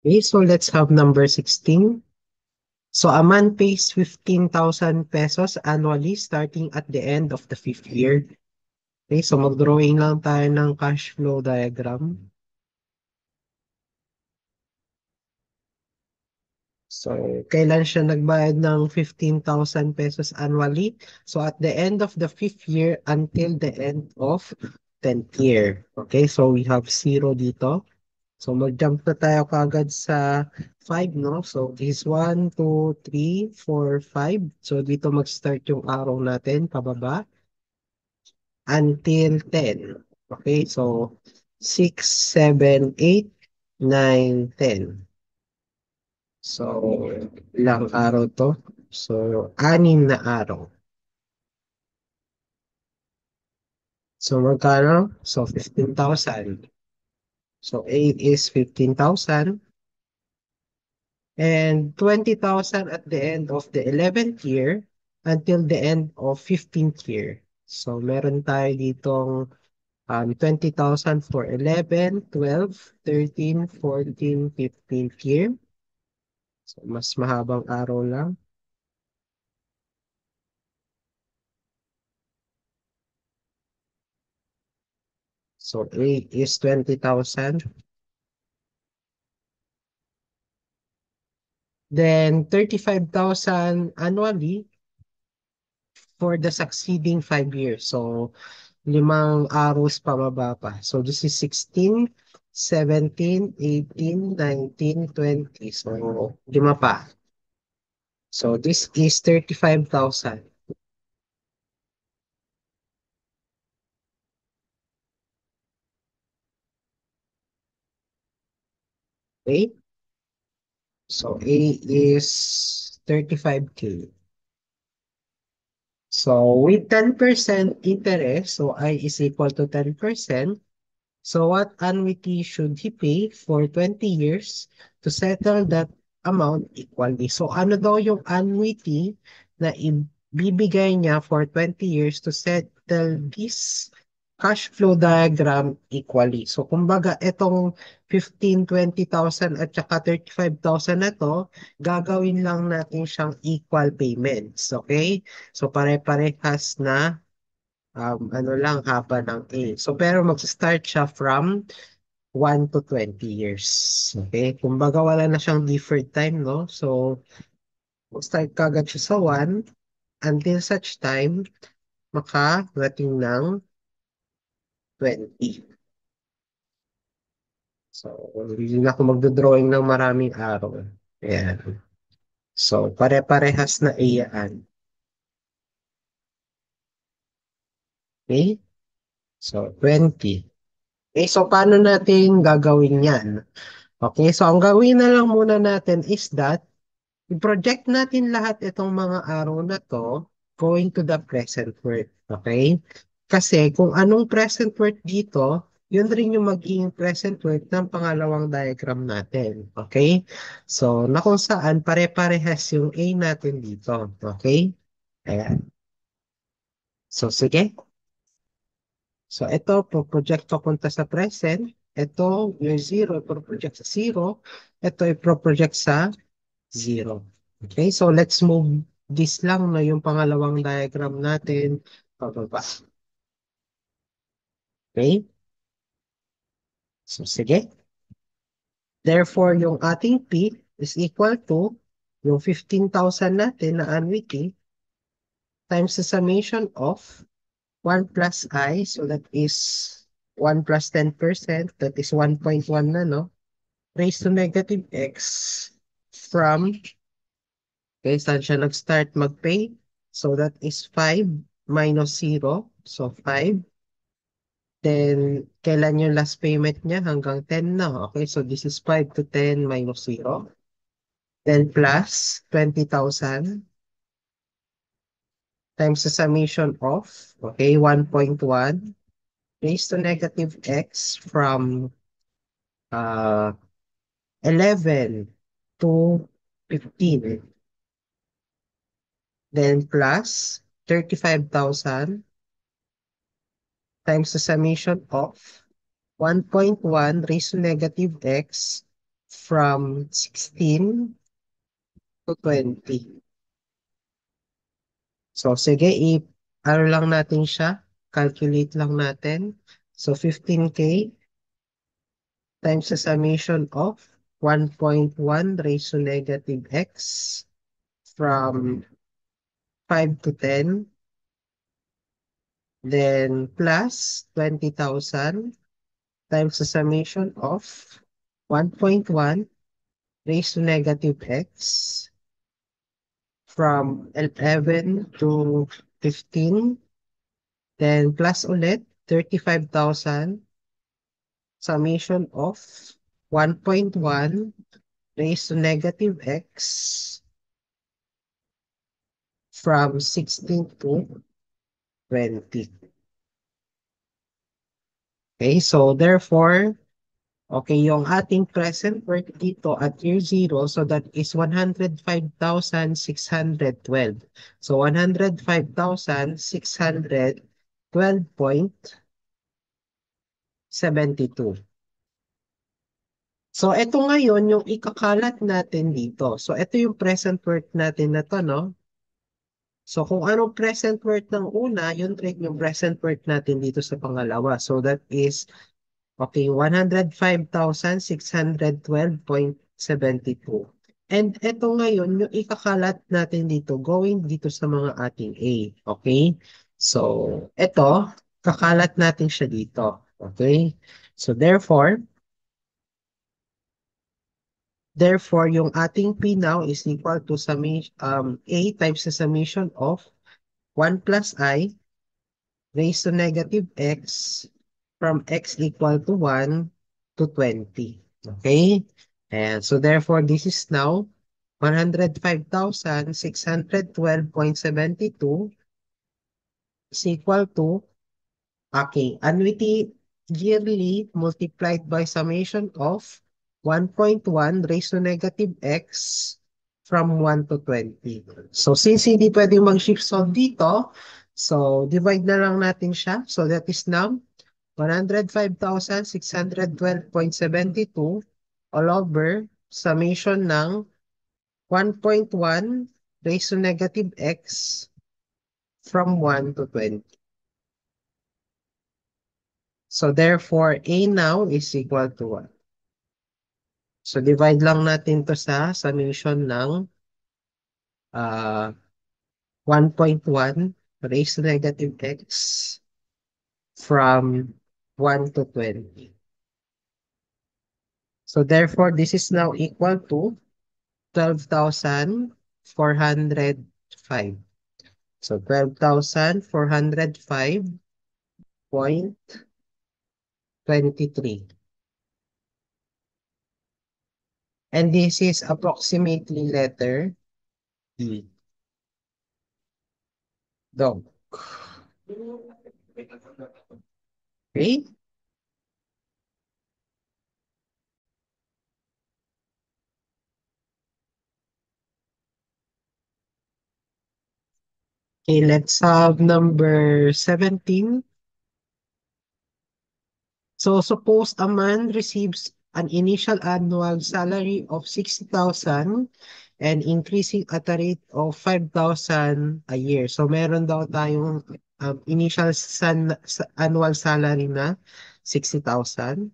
Okay, so let's have number 16. So a man pays 15,000 pesos annually starting at the end of the fifth year. Okay, so mag-drawing lang tayo ng cash flow diagram. So, kailan siya nagbayad ng 15,000 pesos annually? So, at the end of the fifth year until the end of 10th year. Okay, so we have zero dito. So, mag-jump na tayo kagad sa 5, no? So, this 1, 2, 3, 4, 5. So, dito mag-start yung arrow natin, pababa, until 10. Okay, so 6, 7, 8, 9, 10. So, ilang araw to? So, 6 na araw. So, magkano? So, 15,000. So, 8 is 15,000. And 20,000 at the end of the 11th year until the end of 15th year. So, meron tayo ditong 20,000 for 11, 12, 13, 14, 15th year. So, mas mahabang araw lang. So, 8 is 20,000. Then, 35,000 annually for the succeeding 5 years. So, limang arrows pababa pa. So, this is 16, 17, 18, 19, 20. So, lima pa. So, this is 35,000. Okay? So, A is 35K. So, with 10% interest, so I is equal to 10%. So, what annuity should he pay for 20 years to settle that amount equally? So, ano daw yung annuity na ibibigay niya for 20 years to settle this cash flow diagram equally? So, kumbaga, itong 15, 20,000 at saka 35,000 na to, gagawin lang natin siyang equal payments. Okay? So, pare-parehas na ano lang, haba ng A. So, pero mag-start siya from 1 to 20 years. Okay? Kumbaga, wala na siyang deferred time, no? So, mag-start kagad siya sa 1 until such time makarating ng 20. So, hindi na ako magdodrawing ng maraming araw. Ayan. So, pare-parehas na A yan. Okay? So, 20. Okay, so paano natin gagawin yan? Okay, so ang gawin na lang muna natin is that i-project natin lahat itong mga araw na to going to the present worth. Okay? Kasi kung anong present worth dito, yun rin yung magiging present worth ng pangalawang diagram natin. Okay? So, na kung saan pare-parehas yung A natin dito. Okay? Ayan. So, sige. So, ito, pro-project papunta sa present. Ito, yung 0, pro-project sa 0. Ito, i-pro-project sa 0. Okay, so let's move this lang na yung pangalawang diagram natin pababa. Okay, so sige. Therefore, yung ating P is equal to yung 15,000 natin na annuity times the summation of 1 plus I. So that is 1 plus 10%. That is 1.1 na, no? Raised to negative X from, okay, saan siya nag-start mag-pay? So that is 5 minus 0. So 5. Then, kailan yung last payment niya? Hanggang 10 na. Okay, so this is 5 to 10 minus 0. Then plus 20,000 times the summation of, okay, 1.1 raised to negative x from uh, 11 to 15. Then plus 35,000 times the summation of 1.1 raised to negative x from 16 to 20. So, sige, ano lang natin siya, calculate lang natin. So, 15K times the summation of 1.1 raised to negative x from 5 to 10, then plus 20,000 times the summation of 1.1 raised to negative x from 11 to 15, then plus ulit 35,000 summation of 1.1 raised to negative x from 16 to 20. Okay, so therefore, okay, yung ating present worth dito at year 0, so that is 105,612. So 105,612.72. So ito ngayon yung ikakalat natin dito. So ito yung present worth natin na to, no? So kung anong present worth ng una, yun rin yung present worth natin dito sa pangalawa. So that is, okay, 105,612.72. And ito ngayon, yung ikakalat natin dito, going dito sa mga ating A. Okay? So, ito, kakalat natin siya dito. Okay? So, therefore, yung ating P now is equal to A times the summation of 1 plus I raised to negative x from x equal to 1 to 20. Okay? And so therefore, this is now 105,612.72 is equal to, okay, annuity yearly multiplied by summation of 1.1 raised to negative x from 1 to 20. So since hindi pwedeng mag-shift solve dito, so divide na lang natin siya. So that is now 105,612.72 all over summation ng 1.1 raised to negative x from 1 to 20. So therefore, A now is equal to 1. So divide lang natin to sa summation ng 1.1 raised to negative x from 1 to 20. So therefore, this is now equal to 12,405. So 12,405.23. And this is approximately letter E. Dog. Okay? Okay, let's have number 17. So suppose a man receives an initial annual salary of 60,000 and increasing at a rate of 5,000 a year. So meron daw tayong initial annual salary na 60,000.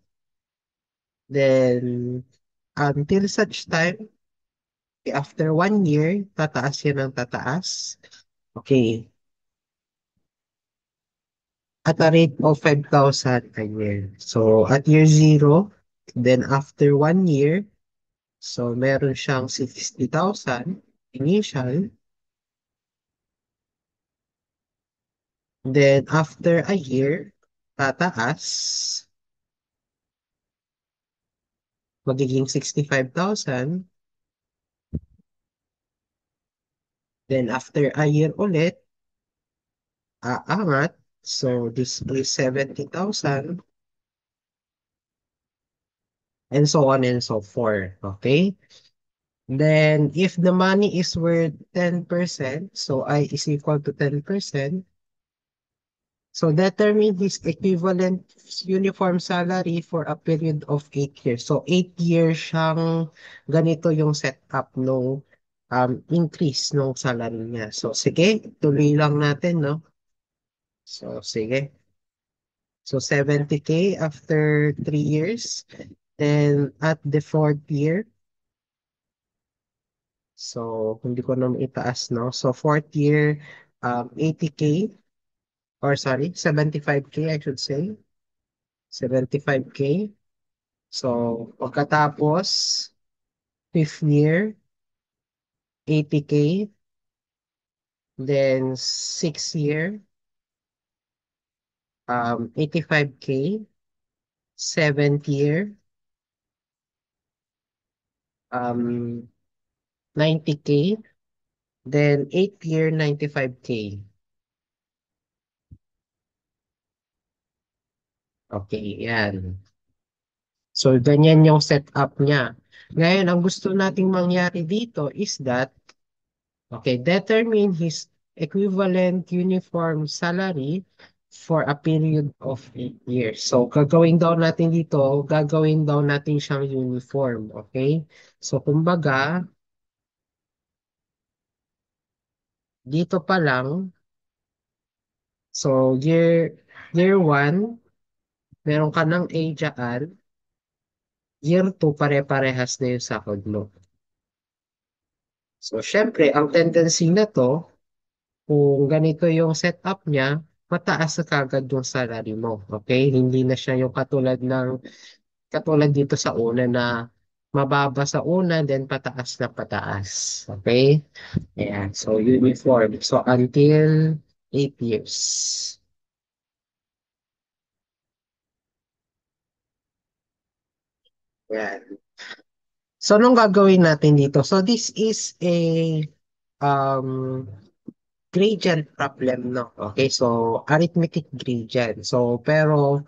Then until such time, after 1 year, tataas yan ng tataas. Okay. At a rate of 5,000 a year. So, at year 0, then after 1 year, so meron siyang 60,000 initial. Then after a year, tataas, magiging 65,000. Then after a year ulit, aangat. So, this is 70,000. And so on and so forth. Okay? Then, if the money is worth 10%, so I is equal to 10%, So determine his equivalent uniform salary for a period of 8 years. So 8 years siyang ganito yung setup nung increase nung salary niya. So sige, tuloy lang natin, no? So sige. So 70K after 3 years. Then at the fourth year, so hindi ko na itaas, no? So fourth year, 80K, or sorry, 75K I should say. 75K. So pagkatapos, fifth year, 80K. Then sixth year, 85K. Seventh year, um, 90K. Then eighth year, 95K. Okay, yan. So, ganyan yung setup niya. Ngayon, ang gusto nating mangyari dito is that, okay, determine his equivalent uniform salary for a period of 8 years. So, gagawin daw natin dito, gagawin daw natin siyang uniform, okay? So, kumbaga, dito pa lang, so year 1, meron ka ng A dyan, year 2, pare-parehas na yung sahod mo. So, syempre, ang tendency na to, kung ganito yung setup niya, mataas na kagad yung salary mo. Okay? Hindi na siya yung katulad dito sa una na mababa sa una, then pataas na pataas. Okay? Ayan. So, uniform. So, until 8 years. Ayan. So, anong gagawin natin dito? So, this is a um, gradient problem, no? Okay, so arithmetic gradient. So, pero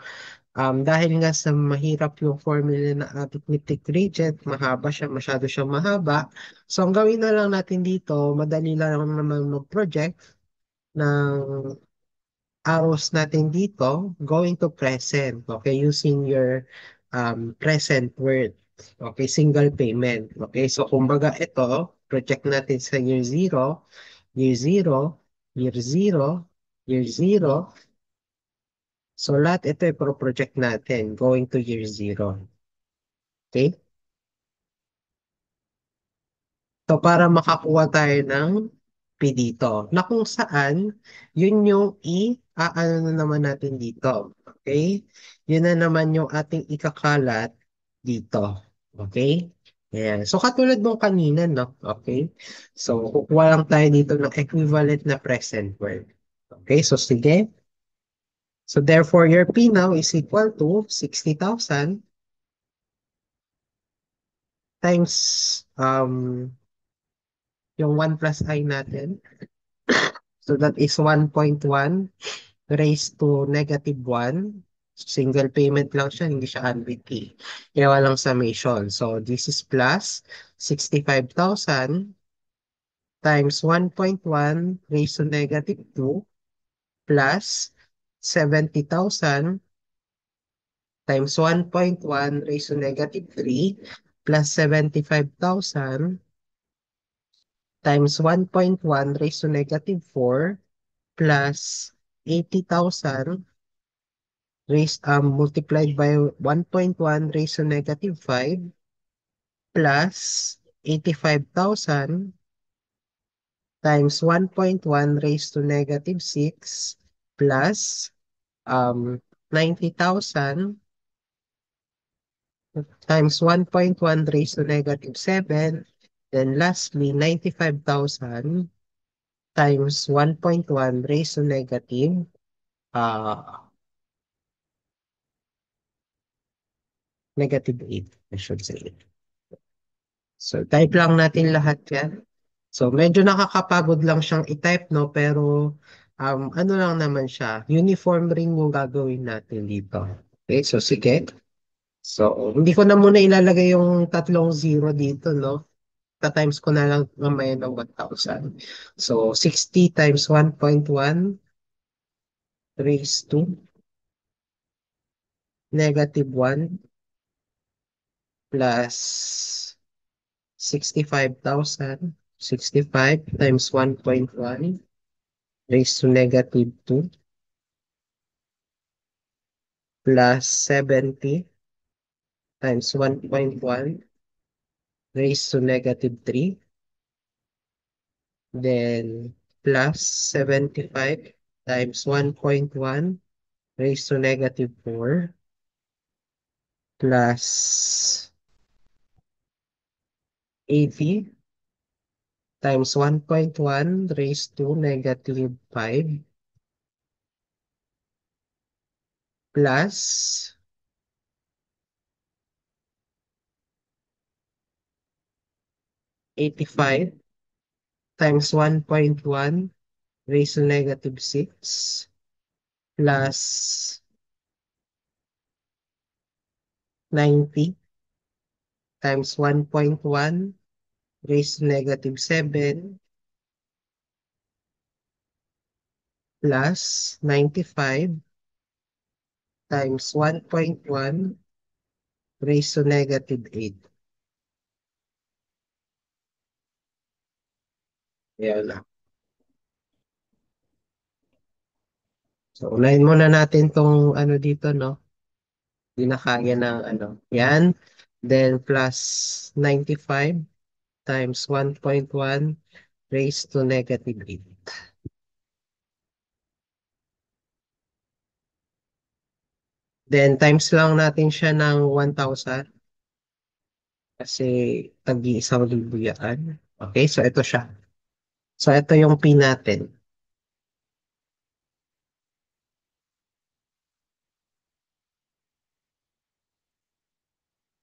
dahil nga sa mahirap yung formula na arithmetic gradient, mahaba siya, masyado siyang mahaba. So, ang gawin na lang natin dito, madali lang naman mag-project ng arrows natin dito, going to present. Okay, using your present word. Okay, single payment. Okay, so kumbaga ito, project natin sa year 0, year 0, year 0, year 0. So lahat ito ay pro-project natin going to year 0. Okay? So para makakuha tayo ng P dito. Na kung saan, yun yung i-aano na naman natin dito. Okay? Yun na naman yung ating ikakalat dito. Okay? Ayan. So katulad nung kanina, no? Okay? So kukuha lang tayo dito ng equivalent na present word. Okay? So sige. So therefore, your P now is equal to 60,000 times yung 1 plus I natin. So that is 1.1 raised to negative 1. Single payment lang siya, hindi siya annuity. Kaya walang summation. So this is plus 65,000 times 1.1 raised to negative 2 plus 70,000 times 1.1 raised to negative 3 plus 75,000 times 1.1 raised to negative 4 plus 80,000 raised multiplied by 1.1 raised to negative 5 plus 85,000 times 1.1 raised to negative 6 plus 90,000 times 1.1 raised to negative 7. Then lastly, 95,000 times 1.1 raised to negative uh, negative 8, I should say. So, type lang natin lahat yan. So, medyo nakakapagod lang siyang i-type, no? Pero, ano lang naman siya, uniform ring yung gagawin natin dito. Okay, so sige. So, hindi ko na muna ilalagay yung tatlong zero dito, no? Ta-times ko na lang mamaya ng 1,000. So, 60 times 1.1 raised to -1 plus 65,000. 65 times 1.1 raised to -2 plus 70 times 1.1 raised to -3, then plus 75 times 1.1 raised to -4 plus 80 times 1.1 raised to -5 plus 85 times 1.1 raised to -6 plus 90 times 1.1 raised to -7 plus 95 times 1.1 raised to -8. Yan lang. So, unahin muna natin tong ano dito, no? Hindi na kaya ng ano. Yan. Then, plus 95 times 1.1 raised to -8. Then, times lang natin siya ng 1,000 kasi tag-iisang libo yan. Okay, so ito siya. So, ito yung P natin.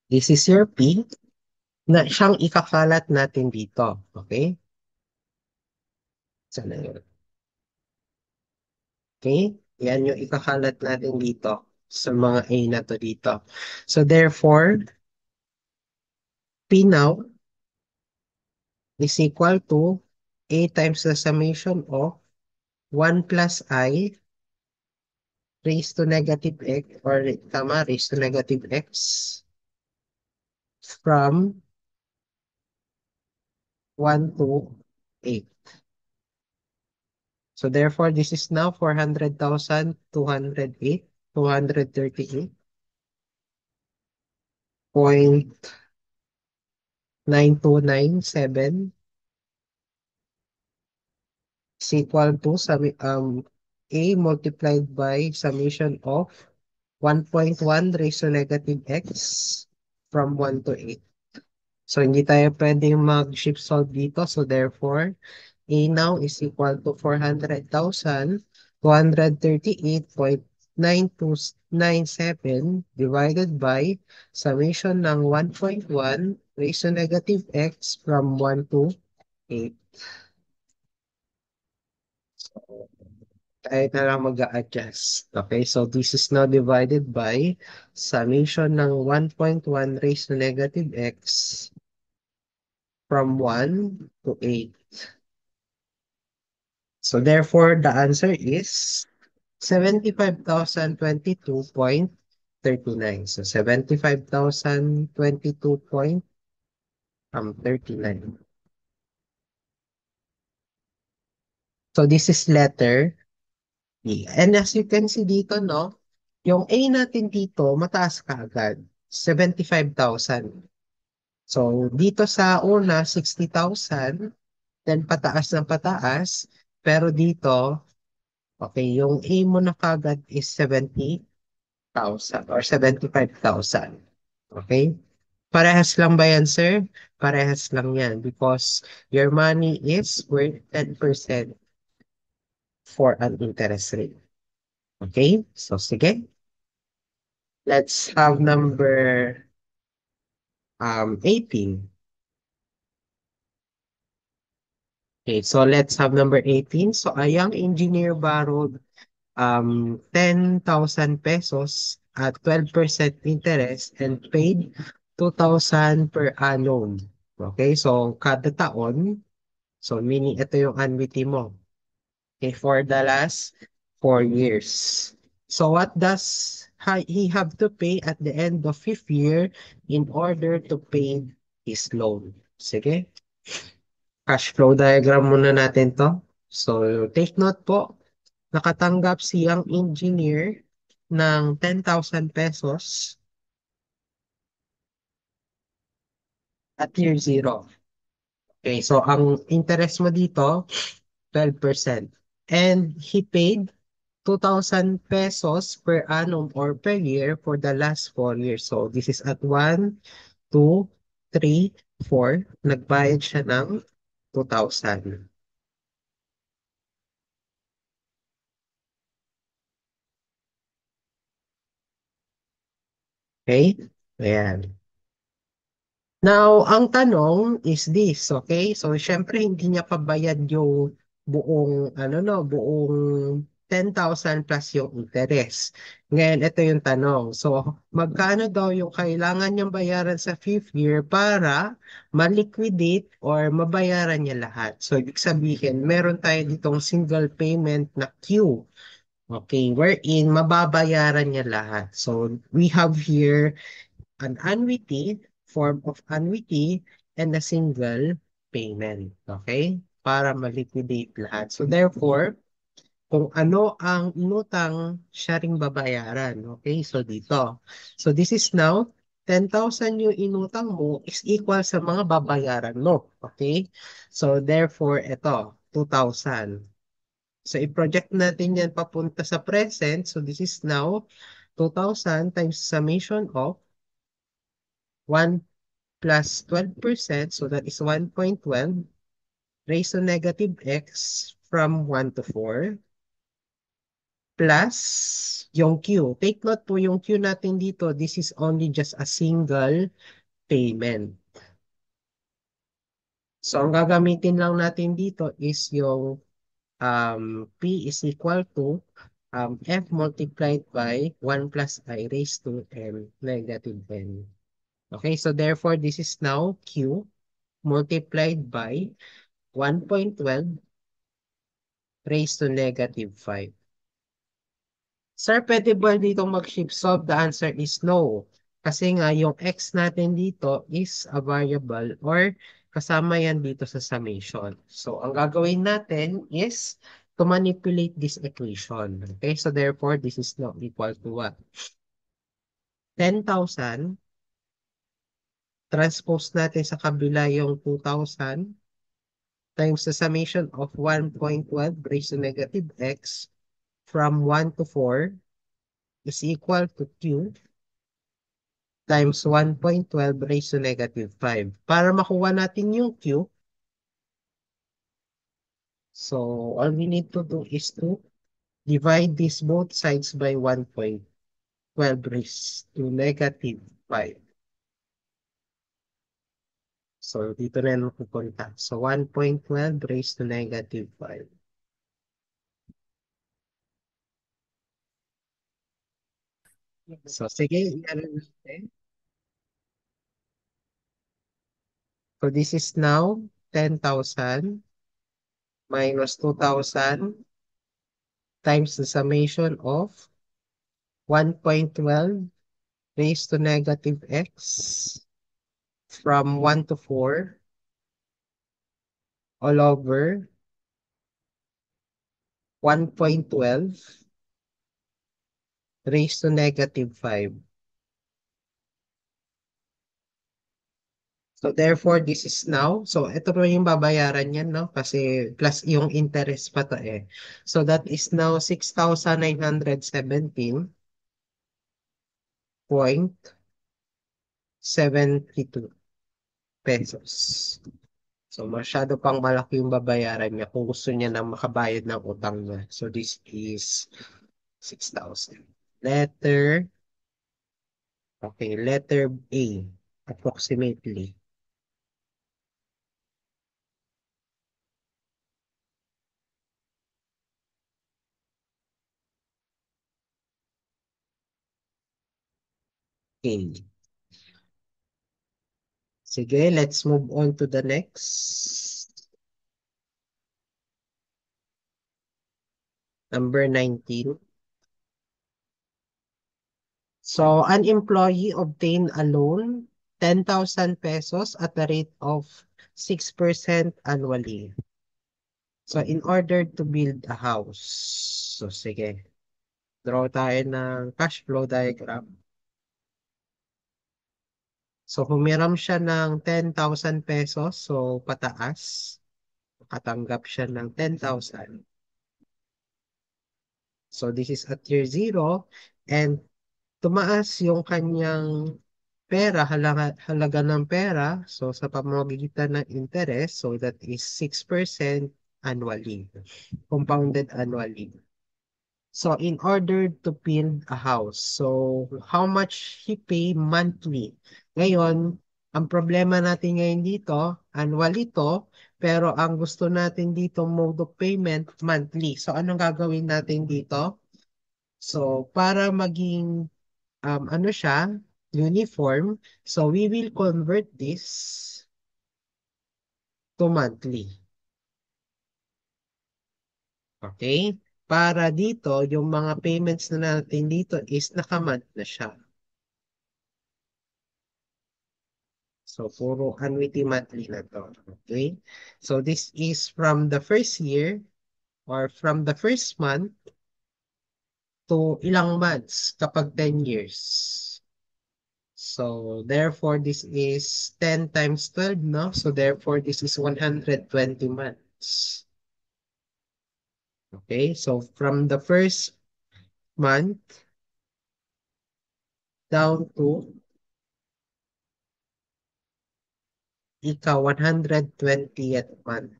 This is your P na siyang ikakalat natin dito. Okay? Sana yun. Okay? Yan yung ikakalat natin dito sa mga A na to dito. So therefore, P now is equal to A times the summation of 1 plus I raised to -x or tama, raised to -x from 1 to 8. So therefore, this is now 400,208, 238.9297 is equal to A multiplied by summation of 1.1 raised to -x from 1 to 8. So, hindi tayo pwedeng mag-shift solve dito. So, therefore, A now is equal to 400,238.9297 divided by summation ng 1.1 raised to -x from 1 to 8. Tayo na lang mag-a-adjust. Okay, so this is now divided by summation ng 1.1 raised to -x from 1 to 8. So therefore, the answer is 75,022.39. So 75,022.39. So this is letter B. And as you can see dito, no, yung A natin dito, mataas ka agad. 75,000. So dito sa una, 60,000. Then pataas ng pataas. Pero dito, okay, yung A mo na kagad is 70,000 or 75,000. Okay? Parehas lang ba yan, sir? Parehas lang yan because your money is worth 10% for an interest rate. Okay? So, sige. Let's have number 18. Okay, so let's have number 18. So, a young engineer borrowed 10,000 pesos at 12% interest and paid 2,000 per annum. Okay, so kada taon, so meaning ito yung annuity mo. Okay, for the last 4 years. So what does he have to pay at the end of fifth year in order to pay his loan? Sige, cash flow diagram muna natin to. So take note po, nakatanggap siyang engineer ng 10,000 pesos at year zero. Okay, so ang interest mo dito, 12%. And he paid 2,000 pesos per annum or per year for the last 4 years. So this is at 1, 2, 3, 4. Nagbayad siya ng 2,000. Okay? Ayan. Now, ang tanong is this, okay? So, syempre, hindi niya pa bayad yung buong, ano no, buong 10,000 plus yung interest. Ngayon, ito yung tanong. So, magkano daw yung kailangan niyang bayaran sa fifth year para ma-liquidate or mabayaran niya lahat? So, ibig sabihin, meron tayo ditong single payment na Q. Okay, wherein mababayaran niya lahat. So, we have here an annuity, form of annuity, and a single payment. Okay? Para ma-liquidate lahat. So therefore, kung ano ang inutang siya ring babayaran. Okay? So dito. So this is now 10,000 yung inutang mo is equal sa mga babayaran mo. Okay? So therefore, ito, 2,000. So i-project natin yan papunta sa present. So this is now 2,000 times summation of 1 plus 12%, so that is 1.12 raised to negative x from 1 to 4 plus yung Q. Take note po yung Q natin dito, this is only just a single payment. So ang gagamitin lang natin dito is yung P is equal to F multiplied by 1 plus I raised to M negative N. Okay, so therefore this is now Q multiplied by 1.12 raised to negative 5. Sir, pwede ba dito mag-shift solve? The answer is no. Kasi nga yung x natin dito is a variable or kasama yan dito sa summation. So, ang gagawin natin is to manipulate this equation. Okay, so therefore, this is not equal to what? 10,000. Transpose natin sa kabila yung 2,000 times the summation of 1.12 raised to negative x from 1 to 4 is equal to Q times 1.12 raised to negative 5. Para makuha natin yung Q, so all we need to do is to divide this both sides by 1.12 raised to negative 5. So dito na yan pupunta. So 1.12 raised to negative 5. So sige, i-ano natin. So this is now 10,000 minus 2,000 times the summation of 1.12 raised to negative x from 1 to 4 all over 1.12 raised to negative 5. So therefore, this is now, so ito pa yung babayaran niyan, no? Kasi plus yung interest pa to eh. So that is now 6,917.72 pesos. So masyado pang malaki yung babayaran niya kung gusto niya na makabayad ng utang niya. So this is 6,000. Letter, okay, letter A, approximately. Okay. Sige, let's move on to the next. Number 19. So, an employee obtained a loan, 10,000 pesos at the rate of 6% annually. So, in order to build a house. So, sige. Draw tayo ng cash flow diagram. So, humiram siya ng 10,000 pesos. So, pataas. Makatanggap siya ng 10,000. So, this is at year 0. And tumaas yung kanyang halaga ng pera. So, sa pamamagitan ng interest. So, that is 6% annually. Compounded annually. So, in order to build a house, so how much he pay monthly? Ngayon, ang problema natin ngayon dito, annual ito, pero ang gusto natin dito, mode of payment, monthly. So, anong gagawin natin dito? So, para maging, ano siya, uniform, so we will convert this to monthly. Okay? Para dito, yung mga payments na natin dito is nakamonth na siya. So, puro annuity monthly na to. Okay? So, this is from the first year or from the first month to ilang months kapag 10 years. So, therefore, this is 10 times 12, no? So, therefore, this is 120 months. Okay? So, from the first month down to ika 120th month.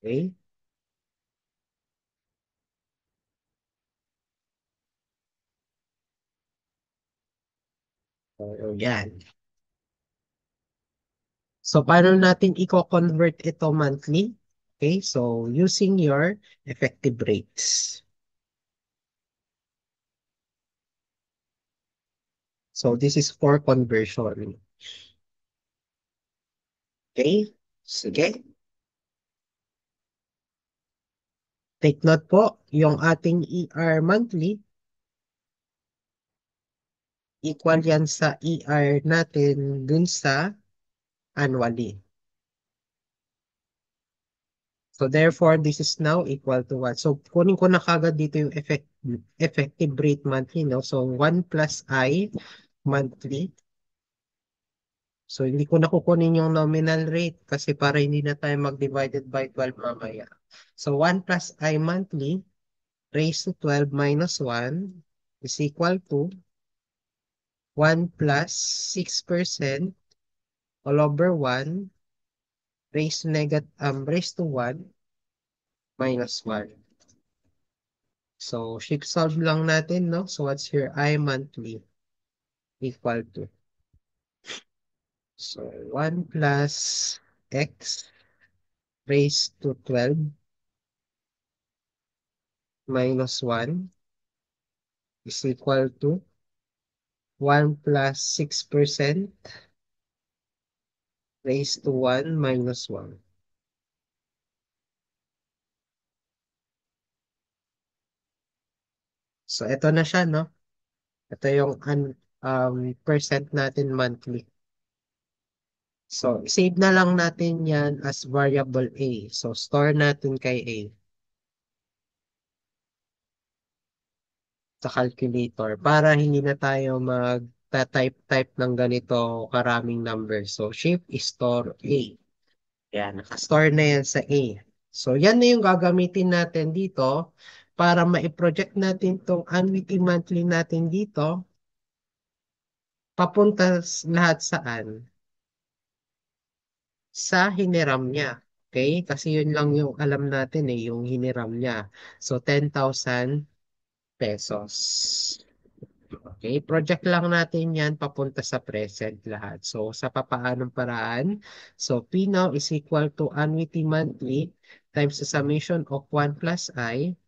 Okay? So, yan. So, paano natin i-convert ito monthly? Okay, so using your effective rates. So, this is for conversion. Okay, sige. Take note po, yung ating ER monthly, equal yan sa ER natin dun sa annually. So, therefore, this is now equal to 1. So, kunin ko na kagad dito yung effective rate monthly, no? So, 1 plus I monthly. So, hindi ko na kukunin yung nominal rate kasi para hindi na tayo mag-divided by 12 mamaya. So, 1 plus I monthly raised to 12 minus 1 is equal to 1 plus 6% all over 1 raised to 1 minus 1. So, shift solve lang natin, no? So, what's here? I monthly equal to. So, 1 plus x raised to 12 minus 1 is equal to 1 plus 6% raised to 1 minus 1. So, ito na siya, no? Ito yung percent natin monthly. So, save na lang natin yan as variable A. So, store natin kay A sa calculator para hindi na tayo mag-type-type ng ganito karaming number. So, shift is store A. Yan, nakastore na yan sa A. So, yan na yung gagamitin natin dito para ma-project natin tong annuity monthly natin dito papunta lahat saan? Sa hiniram niya. Okay? Kasi yun lang yung alam natin yung hiniram niya. So, 10,000 pesos. Okay? Project lang natin yan papunta sa present lahat. So, sa papaanong paraan? So, P now is equal to annuity monthly times the summation of 1 plus I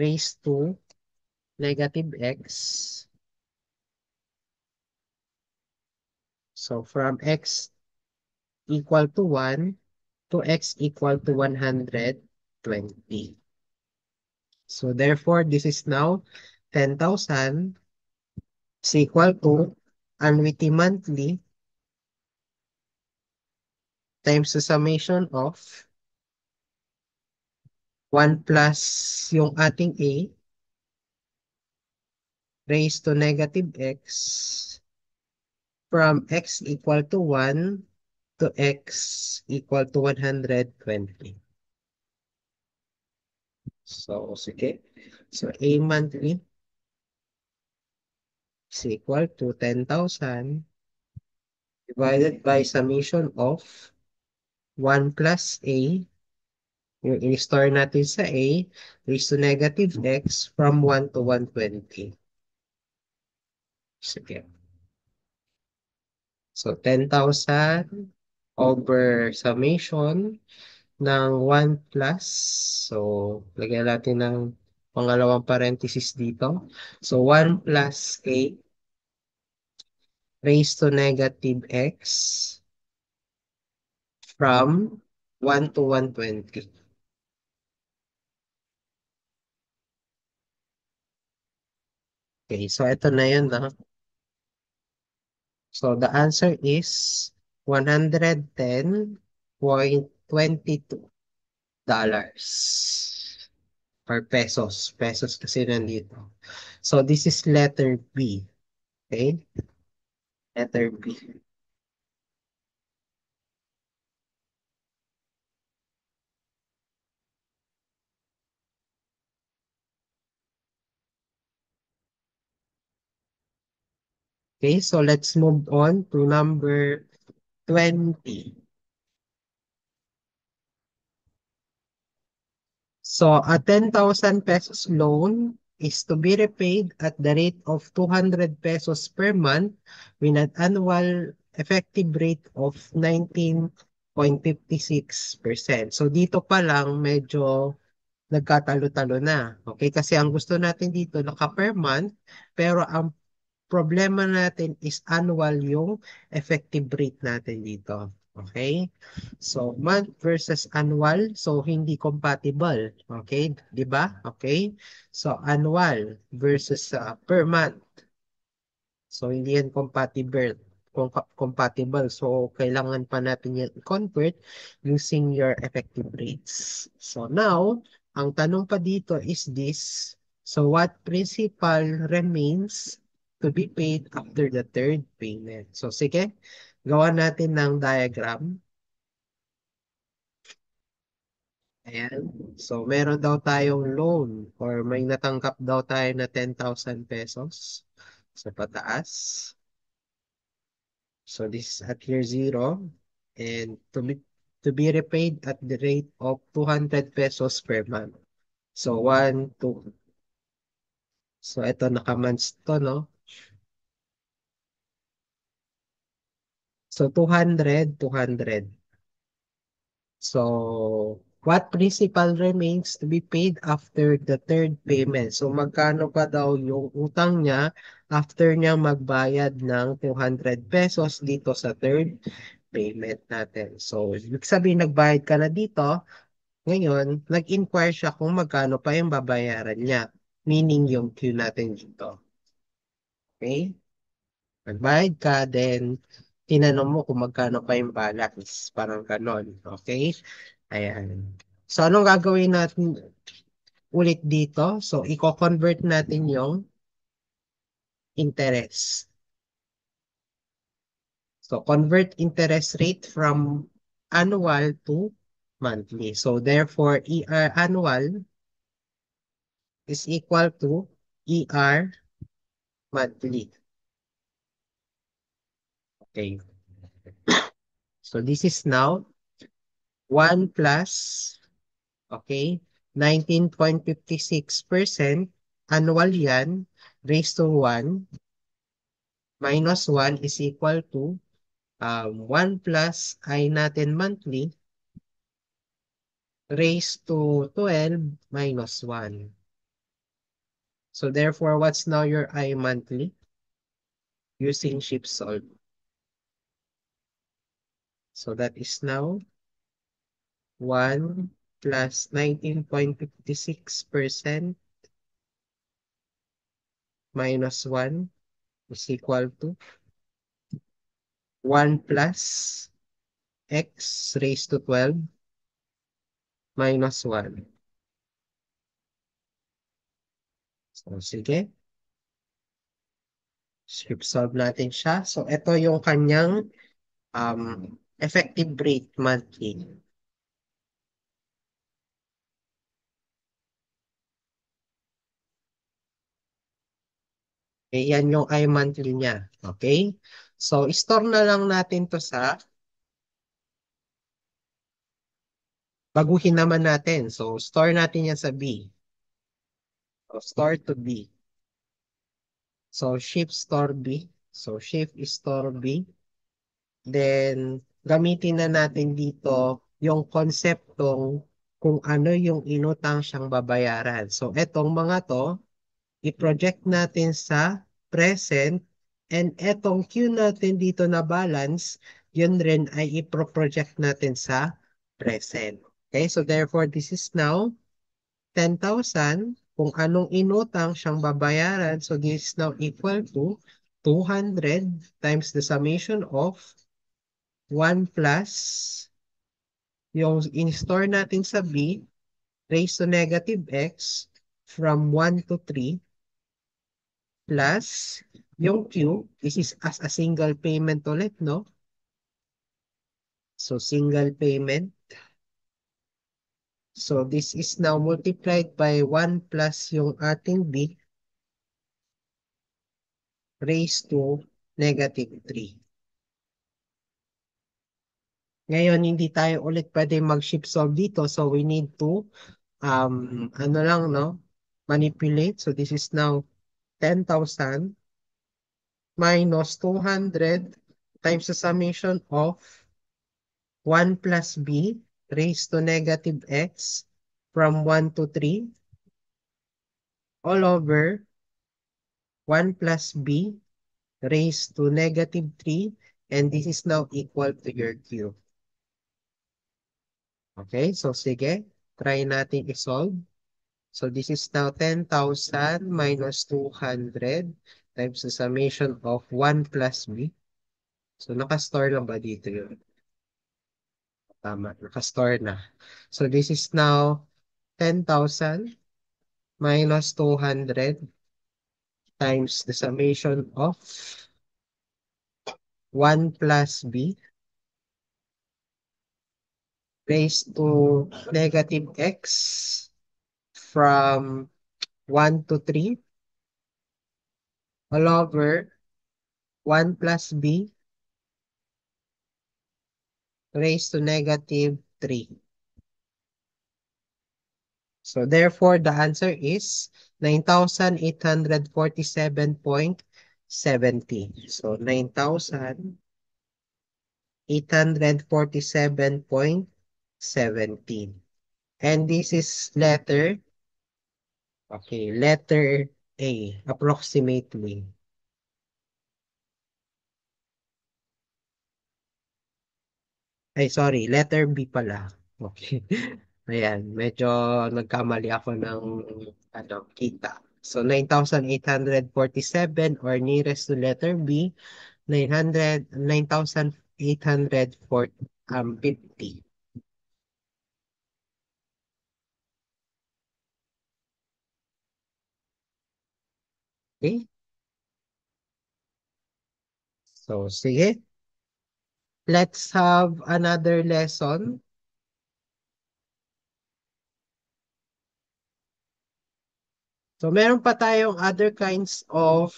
raised to negative X. So, from X equal to 1 2x equal to 120. So therefore, this is now 10,000 is equal to annuity monthly times the summation of 1 plus yung ating A raised to negative x from x equal to 1 to x equal to 120. So, sige. So, A monthly is equal to 10,000 divided by summation of 1 plus A. Yung in-store natin sa A raised to negative x from 1 to 120. Sige. So, 10,000 over summation ng 1 plus. So, lagyan natin ng pangalawang parenthesis dito. So, 1 plus A raised to negative x from 1 to 120. Okay, so ito na yun. No? So, the answer is 110.22 or pesos. Pesos kasi nandito. So, this is letter B. Okay? Letter B. Okay, so let's move on to number 20. So, a 10,000 pesos loan is to be repaid at the rate of 200 pesos per month with an annual effective rate of 19.56%. So, dito pa lang medyo nagkatalo-talo na. Okay, kasi ang gusto natin dito naka per month, pero ang problema natin is annual yung effective rate natin dito. Okay? So, month versus annual. So, hindi compatible. Okay? Di ba? Okay? So, annual versus per month. So, hindi yan compatible. Compatible. So, kailangan pa natin yan i-convert using your effective rates. So, now, ang tanong pa dito is this. So, what principal remains to be paid after the third payment? So, sige, gawa natin ng diagram. Ayan. So, meron daw tayong loan or may natanggap daw tayo na 10,000 pesos sa pataas. So, this is at year 0 and to be repaid at the rate of 200 pesos per month. So, 1, 2. So, ito naka-months to, no? So, 200, 200. So, what principal remains to be paid after the third payment? So, magkano pa daw yung utang niya after niya magbayad ng 200 pesos dito sa third payment natin. So, ibig sabihin, nagbayad ka na dito. Ngayon, nag-inquire siya kung magkano pa yung babayaran niya. Meaning yung Q natin dito. Okay? Nagbayad ka, then tinanong mo kung magkano pa yung balance. Parang ganon. Okay? Ayan. So, anong gagawin natin ulit dito? So, i-convert natin yung interest. So, convert interest rate from annual to monthly. So, therefore, ER annual is equal to ER monthly. Okay. So, this is now 1 plus, okay, 19.56% annual yan raised to 1 minus 1 is equal to 1 plus I natin monthly raised to 12 minus 1. So therefore, what's now your I monthly? Using shift solve. So that is now 1 plus 19.56% minus 1 is equal to 1 plus x raised to 12 minus 1. So, sige. Strip solve natin siya. So, ito yung kanyang effective rate monthly. Okay, yan yung I monthly niya. Okay? So, store na lang natin to sa, baguhin naman natin. So, store natin yan sa B. So, store to B. So, shift store B. So, shift store B. Then, gamitin na natin dito yung konseptong kung ano yung inutang siyang babayaran. So, etong mga to, i-project natin sa present, and etong Q natin dito na balance, yun rin ay i-project natin sa present. Okay, so therefore, this is now 10,000. Kung anong inutang siyang babayaran, so this is now equal to 200 times the summation of 1 plus yung in-store natin sa B raised to negative x from 1 to 3 plus yung Q, this is as a single payment ulit, no? So, single payment. So, this is now multiplied by 1 plus yung ating B raised to negative 3. Ngayon, hindi tayo ulit pwede mag-shift solve dito. So, we need to, ano lang, no? Manipulate. So, this is now 10,000 minus 200 times the summation of 1 plus B raised to negative x from 1 to 3 all over 1 plus B raised to negative 3, and this is now equal to your Q. Okay, so sige, try natin i-solve. So this is now 10,000 minus 200 times the summation of 1 plus B. So nakastore lang ba dito yun? Tama, nakastore na. So this is now 10,000 minus 200 times the summation of 1 plus B raised to negative x from 1 to 3 all over 1 plus B raised to negative 3. So therefore, the answer is 9,847.70. So 9,847.70. And this is letter, okay, letter A, approximately. Ay, sorry, letter B pala. Okay. Ayan, medyo nagkamali ako ng ano, kita. So, 9,847 or nearest to letter B, 9,850. Okay? So, sige. Let's have another lesson. So, meron pa tayong other kinds of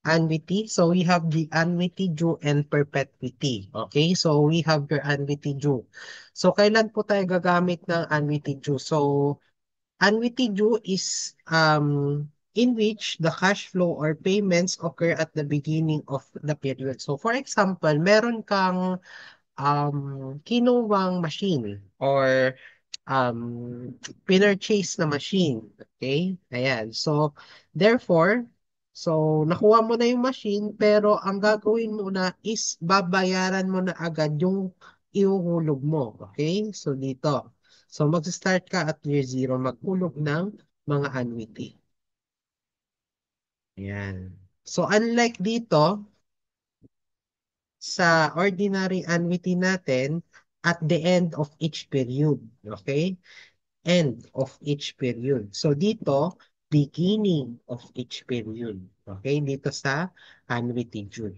annuity. So, we have the annuity due and perpetuity. Okay? So, we have your annuity due. So, kailan po tayo gagamit ng annuity due? So, annuity due is in which the cash flow or payments occur at the beginning of the period. So, for example, meron kang kinuwang machine or pinurchase na machine. Okay? Ayan. So, therefore, so nakuha mo na yung machine, pero ang gagawin mo na is babayaran mo na agad yung ihuhulog mo. Okay? So, dito. So mag-start ka at year zero, maghulog ng mga annuity. Ayan. So unlike dito, sa ordinary annuity natin, at the end of each period. Okay? End of each period. So dito, beginning of each period. Okay? Dito sa annuity June.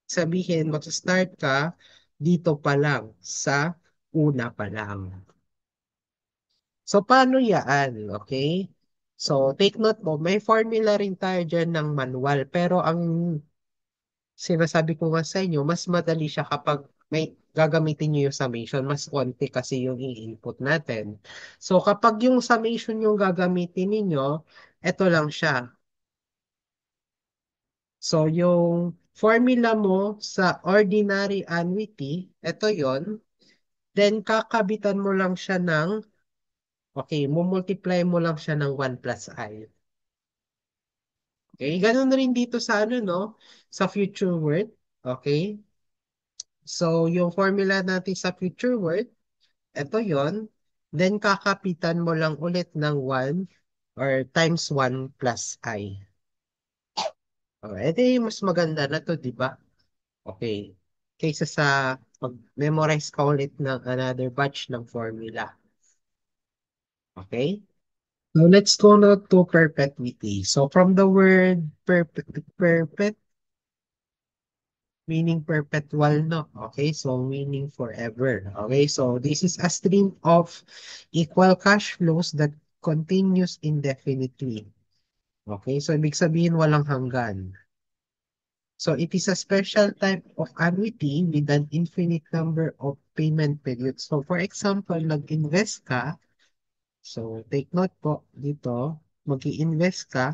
Sabihin, mag-start ka dito pa lang sa una pa lang. So, paano yan? Okay? So, take note mo, may formula rin tayo dyan ng manual. Pero ang sinasabi ko nga sa inyo, mas madali siya kapag may gagamitin nyo yung summation. Mas konti kasi yung i-input natin. So, kapag yung summation yung gagamitin ninyo, eto lang siya. So, yung formula mo sa ordinary annuity, eto yon. Then, kakabitan mo lang siya ng, okay, mumultiply mo lang siya ng 1 plus I. Okay, ganun rin dito sa ano, no? Sa future word. Okay? So, yung formula natin sa future word, ito yon. Then, kakapitan mo lang ulit ng 1 or times 1 plus I. Oh, ito yung mas maganda na to, di ba? Okay. Kaysa sa pag-memorize ka ulit ng another batch ng formula. Okay? So, let's go now to perpetuity. So, from the word perpet, meaning perpetual, no? Okay, so meaning forever. Okay, so this is a stream of equal cash flows that continues indefinitely. Okay, so ibig sabihin walang hanggan. So it is a special type of annuity with an infinite number of payment periods. So for example, nag-invest ka. So take note po dito, mag-i-invest ka.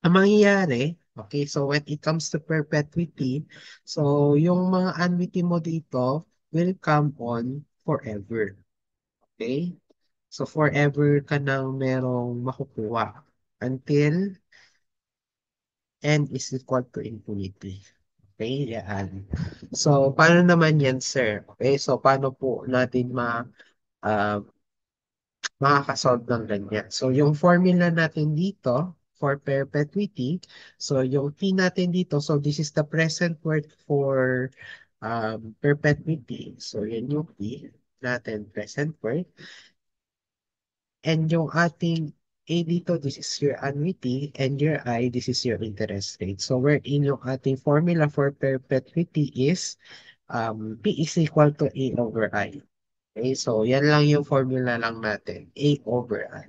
Ang mangyayari, okay, so when it comes to perpetuity, so yung mga annuity mo dito will come on forever. Okay? So forever ka nang merong makukuha until n is equal to infinity. Okay, yan. So, paano naman yan, sir? Okay, so paano po natin uh, makakasolve ng ganyan. So, yung formula natin dito for perpetuity, so yung P natin dito, so this is the present worth for perpetuity. So, yan yung P natin, present worth. And yung ating A dito, this is your annuity, and your I, this is your interest rate. So, wherein yung ating formula for perpetuity is P is equal to A over I. Okay, so yan lang yung formula lang natin, A over I.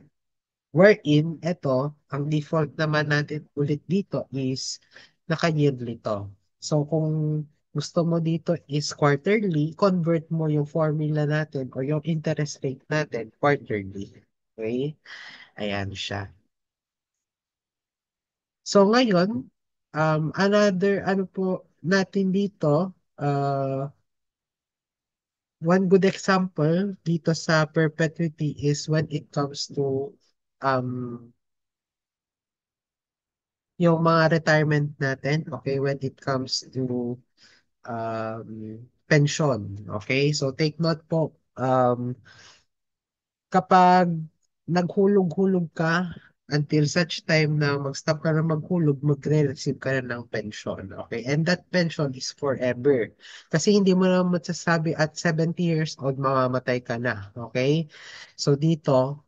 Wherein, ito, ang default naman natin ulit dito is naka-yearly to. So, kung gusto mo dito is quarterly, convert mo yung formula natin or yung interest rate natin quarterly. Okay? Ayan siya. So, ngayon, another, ano po natin dito, one good example dito sa perpetuity is when it comes to um, yung mga retirement natin, okay, when it comes to pension, okay? So take note po, kapag naghulog-hulog ka until such time na mag-stop ka na maghulog, magre-receive ka na ng pension, okay? And that pension is forever. Kasi hindi mo na masasabi at 70 years old, mamamatay ka na, okay? So dito,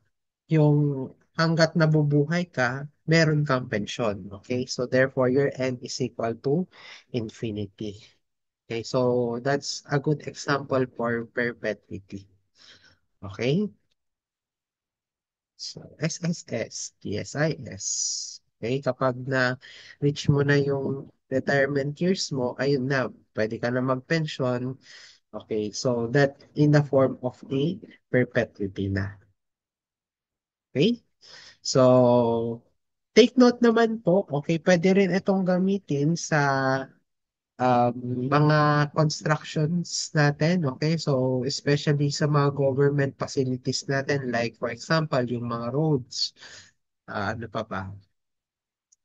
yung hanggat nabubuhay ka, meron kang pensyon. Okay? So therefore, your end is equal to infinity. Okay? So that's a good example for perpetuity. Okay? So SSS, TSIS. Okay? Kapag na-reach mo na yung retirement years mo, ayun na, pwede ka na mag-pension. Okay? So that in the form of a perpetuity na. Okay? So, take note naman po, okay, pwede rin itong gamitin sa um, mga constructions natin, okay? So, especially sa mga government facilities natin, like for example, yung mga roads, ano pa ba?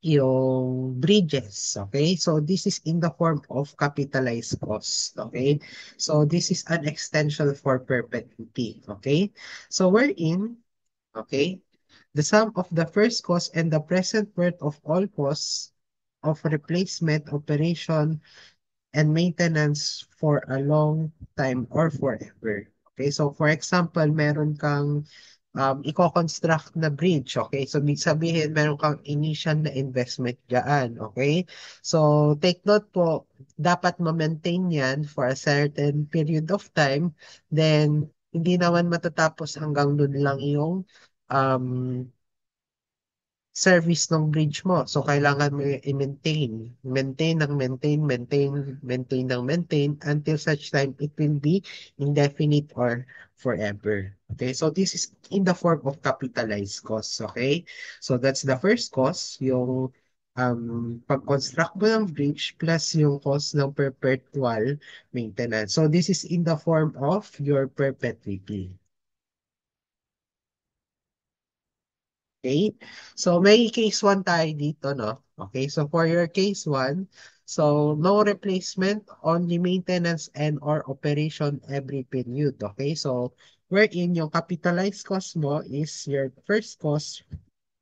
yung bridges. Okay? So this is in the form of capitalized cost. Okay? So this is an extension for perpetuity. Okay? So wherein, okay, the sum of the first cost and the present worth of all costs of replacement, operation, and maintenance for a long time or forever. Okay, so for example, meron kang i-construct na bridge. Okay, so ibig sabihin, meron kang initial na investment dyan. Okay, so take note po, dapat ma-maintain yan for a certain period of time. Then, hindi naman matatapos hanggang doon lang yung um, service ng bridge mo. So, kailangan mo i-maintain. Maintain ng maintain, maintain, maintain ng maintain until such time it will be indefinite or forever. Okay, so this is in the form of capitalized costs. Okay, so that's the first cost, yung pag-construct mo ng bridge plus yung cost ng perpetual maintenance. So this is in the form of your perpetuity. Okay? So, may case 1 tayo dito, no? Okay, so for your case 1, so no replacement, only maintenance and or operation every period. Okay, so wherein yung capitalized cost mo is your first cost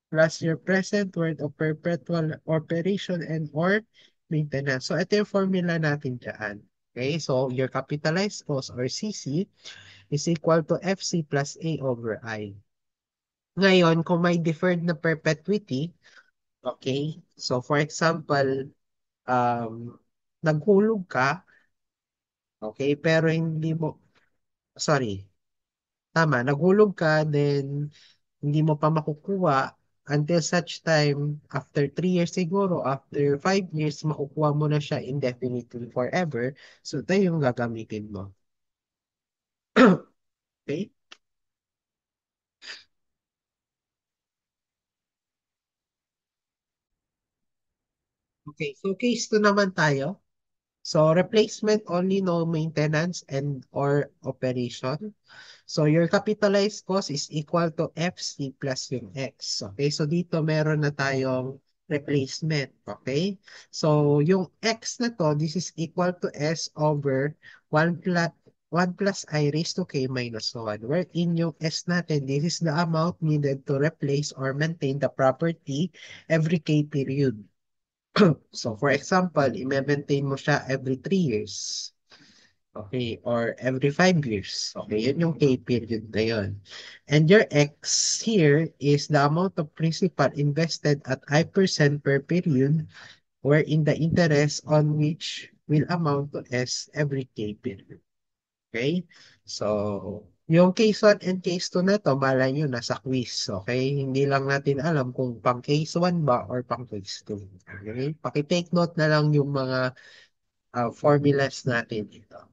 plus your present worth of perpetual operation and or maintenance. So, ito yung formula natin dyan. Okay, so your capitalized cost or CC is equal to FC plus A over I. Ngayon, kung may deferred na perpetuity, okay, so for example, naghulog ka, okay, pero hindi mo, sorry, tama, naghulog ka, then hindi mo pa makukuha until such time, after 3 years siguro, after 5 years, makukuha mo na siya indefinitely forever. So, ito yung gagamitin mo. Okay? Okay, so case 2 naman tayo. So, replacement only, no maintenance and or operation. So, your capitalized cost is equal to FC plus yung X. Okay, so dito meron na tayong replacement. Okay, so yung X na to, this is equal to S over 1 plus 1 plus I raised to K minus 1. Wherein yung S natin, this is the amount needed to replace or maintain the property every K period. So, for example, i-maintain mo siya every 3 years. Okay, or every 5 years. Okay, yun yung K period na yun. And your X here is the amount of principal invested at I% per period, wherein the interest on which will amount to S every K period. Okay? So, yung case 1 and case 2 na to, malay nyo, nasa quiz. Okay? Hindi lang natin alam kung pang case 1 ba or pang case 2. Okay? Paki-take note na lang yung mga formulas natin dito.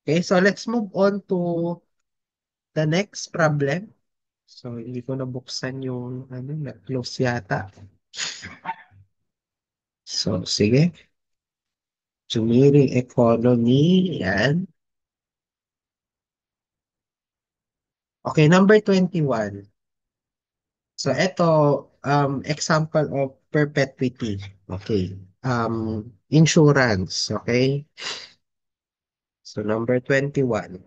Okay, so let's move on to the next problem. So, hindi ko nabuksan yung na-close yata. So, sige. Sumiring economy. Yan. Okay, number 21. So, ito, example of perpetuity. Okay. Insurance. Okay. So, number 21.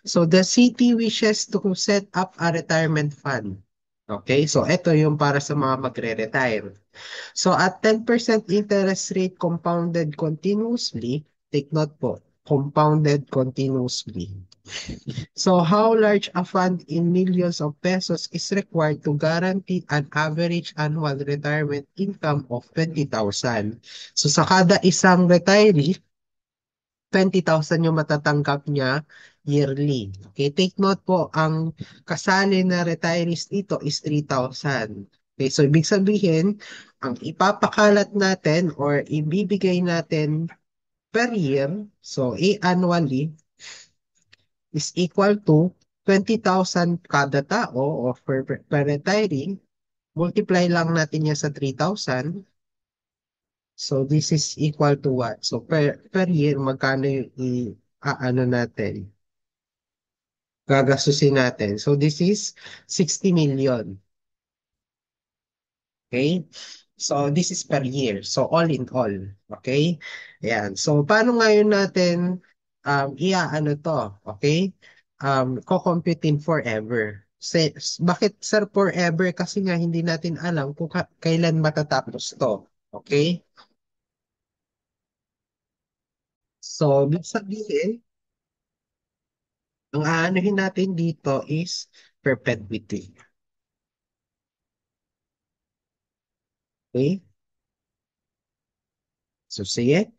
So, the city wishes to set up a retirement fund. Okay, so ito yung para sa mga magre-retire. So at 10% interest rate compounded continuously, take note po, compounded continuously. So how large a fund in millions of pesos is required to guarantee an average annual retirement income of 20,000? So sa kada isang retiree, 20,000 yung matatanggap niya yearly. Okay, take note po, ang kasali na retirees dito is 3,000. Okay, so ibig sabihin, ang ipapakalat natin or ibibigay natin per year, so annually, is equal to 20,000 kada tao or per retiree. Multiply lang natin yan sa 3,000. So this is equal to what? So per year, magkano yung ano natin? Gagastusin natin. So this is 60 million. Okay? So, this is per year. So, all in all. Okay? Ayan. So, paano ngayon natin iaano to? Okay? Kukumputin forever. Bakit, sir, forever? Kasi nga hindi natin alam kung kailan matatapos to. Okay? So, ibig sabihin, ang aanuhin natin dito is perpetuity. Okay? So, sige.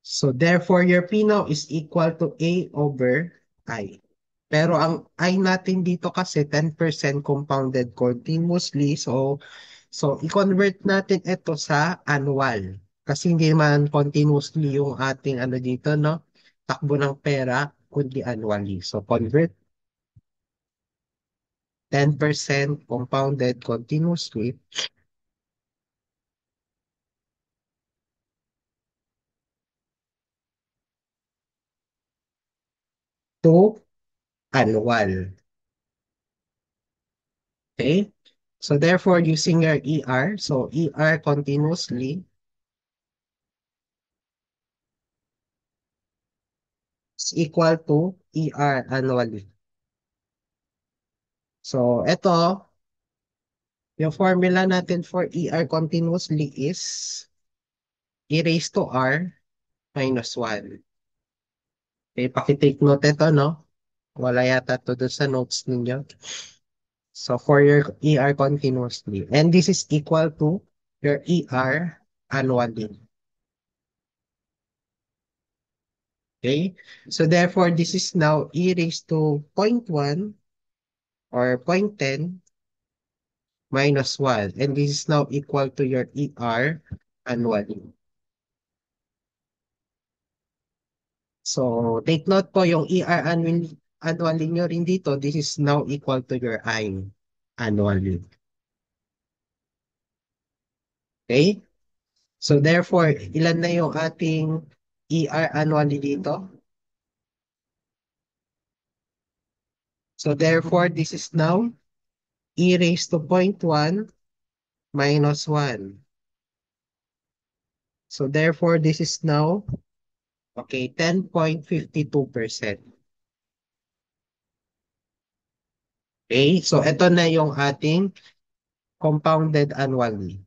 So, therefore, your P now is equal to A over I. Pero ang I natin dito kasi 10% compounded continuously. So i-convert natin ito sa annual. Kasi hindi man continuously yung ating ano dito, no? Takbo ng pera, kundi annually. So convert 10% compounded continuously to annual. Okay? So therefore, using your ER, so ER continuously is equal to ER annually. So ito, yung formula natin for ER continuously is E raised to R minus 1. Okay, pakitake note ito, no? Wala yata to doon sa notes ninyo. So for your ER continuously. And this is equal to your ER annually. Okay? So therefore, this is now E raised to zero point 0.1 or zero point 0.10 minus 1. And this is now equal to your ER annually. So, take note po yung ER annually nyo rin dito, this is now equal to your I annually. Okay? So, therefore, ilan na yung ating ER annually dito? So, therefore, this is now E raised to zero point 0.1 minus 1. So, therefore, this is now, okay, 10.52%. Okay? So, ito na yung ating compounded annually.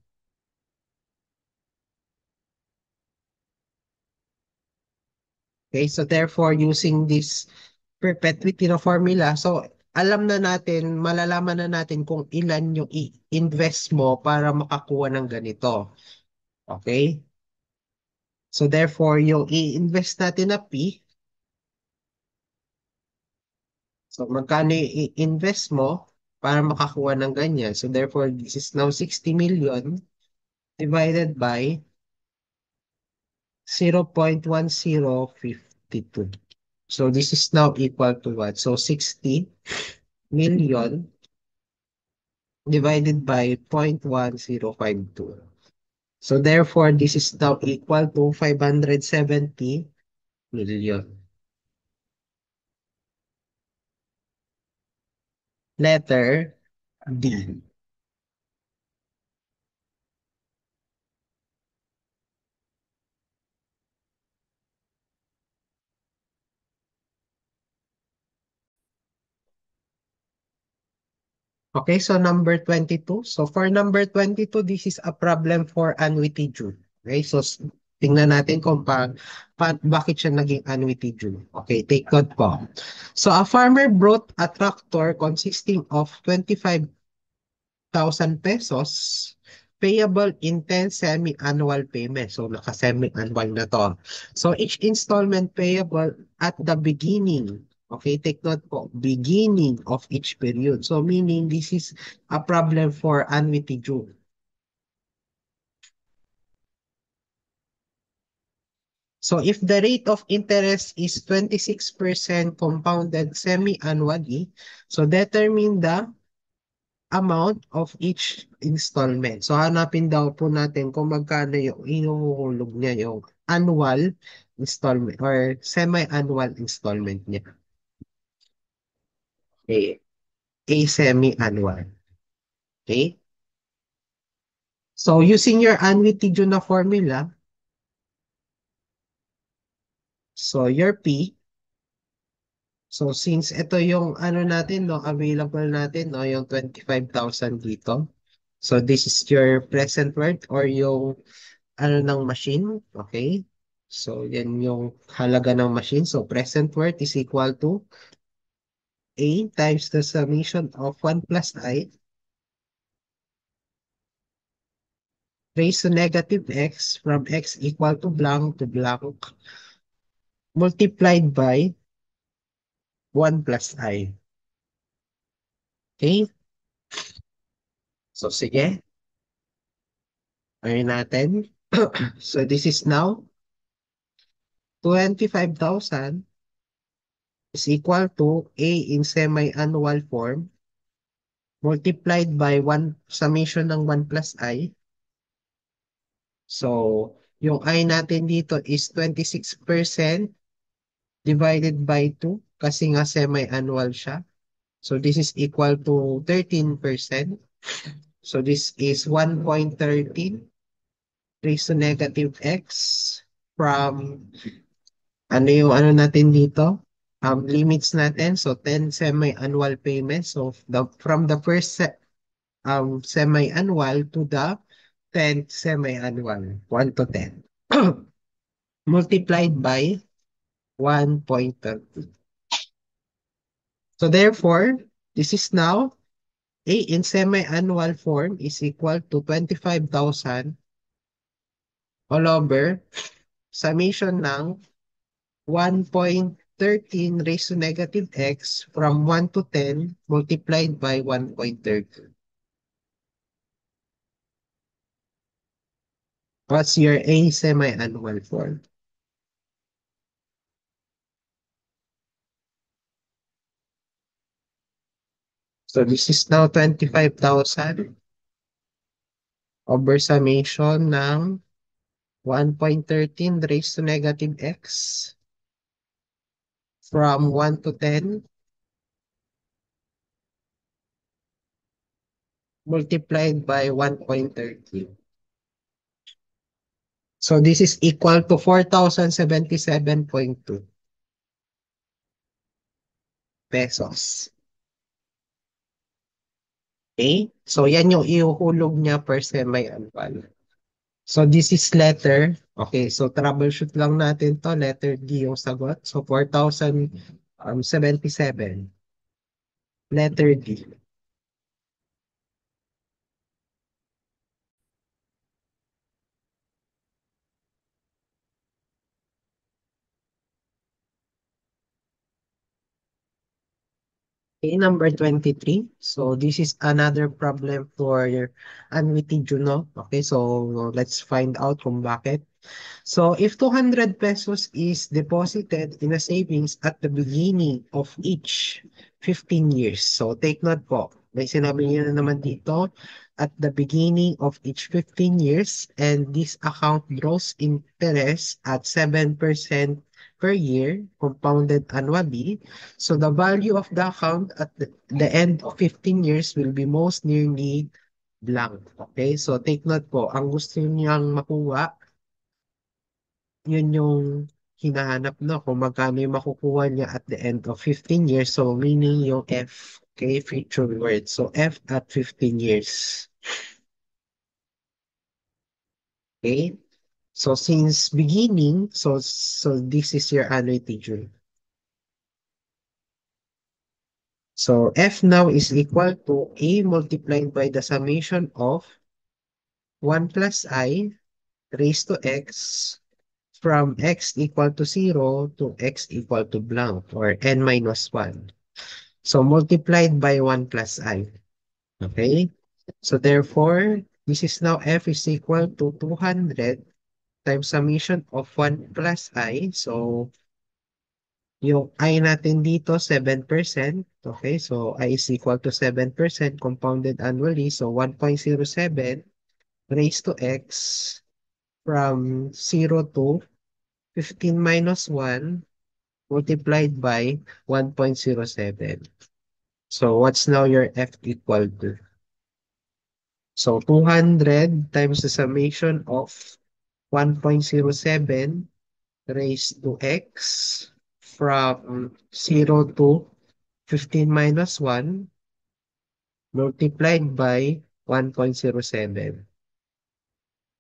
Okay, so therefore, using this perpetuity na formula, so alam na natin, malalaman na natin kung ilan yung i-invest mo para makakuha ng ganito. Okay? So therefore, yung i-invest natin na P, so magkano i-invest mo para makakuha ng ganyan. So therefore, this is now 60 million divided by 0.1052. So this is now equal to what? So 60 million divided by 0.1052. So therefore, this is now equal to 570 million. Letter D. Okay, so number 22. So for number 22, this is a problem for annuity due. Okay, so tingnan natin kung bakit siya naging annuity due. Okay, take note po. So a farmer brought a tractor consisting of 25,000 pesos payable in 10 semi-annual payments. So, naka-semi-annual na to. So, each installment payable at the beginning. Okay, take note po, beginning of each period. So, meaning this is a problem for annuity due. So, if the rate of interest is 26% compounded semi-annually, so determine the amount of each installment. So, hanapin daw po natin kung magkano yung inuhulog niya yung annual installment or semi-annual installment niya. Okay. A semi-annual. Okay? So using your annuity-Juna formula, so your P, so since ito yung ano natin, no, available natin, no, yung 25,000 dito. So this is your present worth or yung ano ng machine, okay? So yan yung halaga ng machine. So present worth is equal to A times the summation of 1 plus I raised to negative x from x equal to blank multiplied by 1 plus I. Okay? So sige, ayun natin. So this is now 25,000 is equal to A in semi-annual form multiplied by 1 summation ng 1 plus I. So, yung I natin dito is 26% divided by 2 kasi nga semi-annual siya. So, this is equal to 13%. So, this is 1.13 raised to negative x from ano yung ano natin dito? Limits natin. So, 10 semi-annual payments. So, from the first semi-annual to the 10th semi-annual, 1 to 10. Multiplied by 1.30. So therefore, this is now A in semi-annual form is equal to 25,000 all over summation ng 1.13 raised to negative x from 1 to 10 multiplied by 1.30. What's your A semi-annual form? So this is now 25,000 over summation ng 1.13 raised to negative x from 1 to 10 multiplied by 1.30. So this is equal to 4,077.2 pesos. Okay? So yan yung ihuhulog niya per semi-annual. So this is letter. Okay, so troubleshoot lang natin to. Letter D yung sagot. So 4,077. Letter D. Okay, number 23. So this is another problem for your annuity Juno. Okay, so let's find out kung bakit. So if 200 pesos is deposited in a savings at the beginning of each 15 years. So take note po. May sinabi niyo na naman dito at the beginning of each 15 years and this account grows interest at 7% per year compounded annually. So the value of the account at the end of 15 years will be most nearly blank. Okay? So take note po, ang gusto niyang makuha yun yung hinahanap na kung magkano yung makukuha niya at the end of 15 years. So, meaning yung F, okay, future word. So, F at 15 years. Okay? So, since beginning, so this is your annuity June. So, F now is equal to A multiplied by the summation of 1 plus I raised to X from X equal to 0 to X equal to blank or N minus 1. So multiplied by 1 plus I. Okay? So therefore, this is now F is equal to 200 times summation of 1 plus I. So yung I natin dito, 7%. Okay? So I is equal to 7% compounded annually. So 1.07 raised to X from 0 to 15 minus 1 multiplied by 1.07. So what's now your F equal to? So 200 times the summation of 1.07 raised to x from 0 to 15 minus 1 multiplied by 1.07.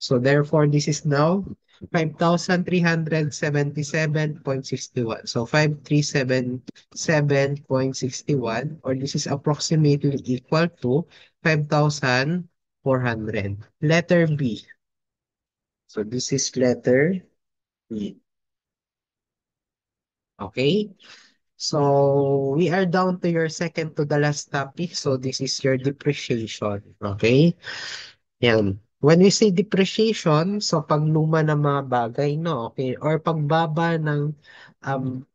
So therefore, this is now 5,377.61. So 5,377.61, or this is approximately equal to 5,400. Letter B. So this is letter B. Okay? So we are down to your second to the last topic. So this is your depreciation. Okay? Yan. When we say depreciation, so pagluma ng mga bagay, no? Okay? Or pagbaba ng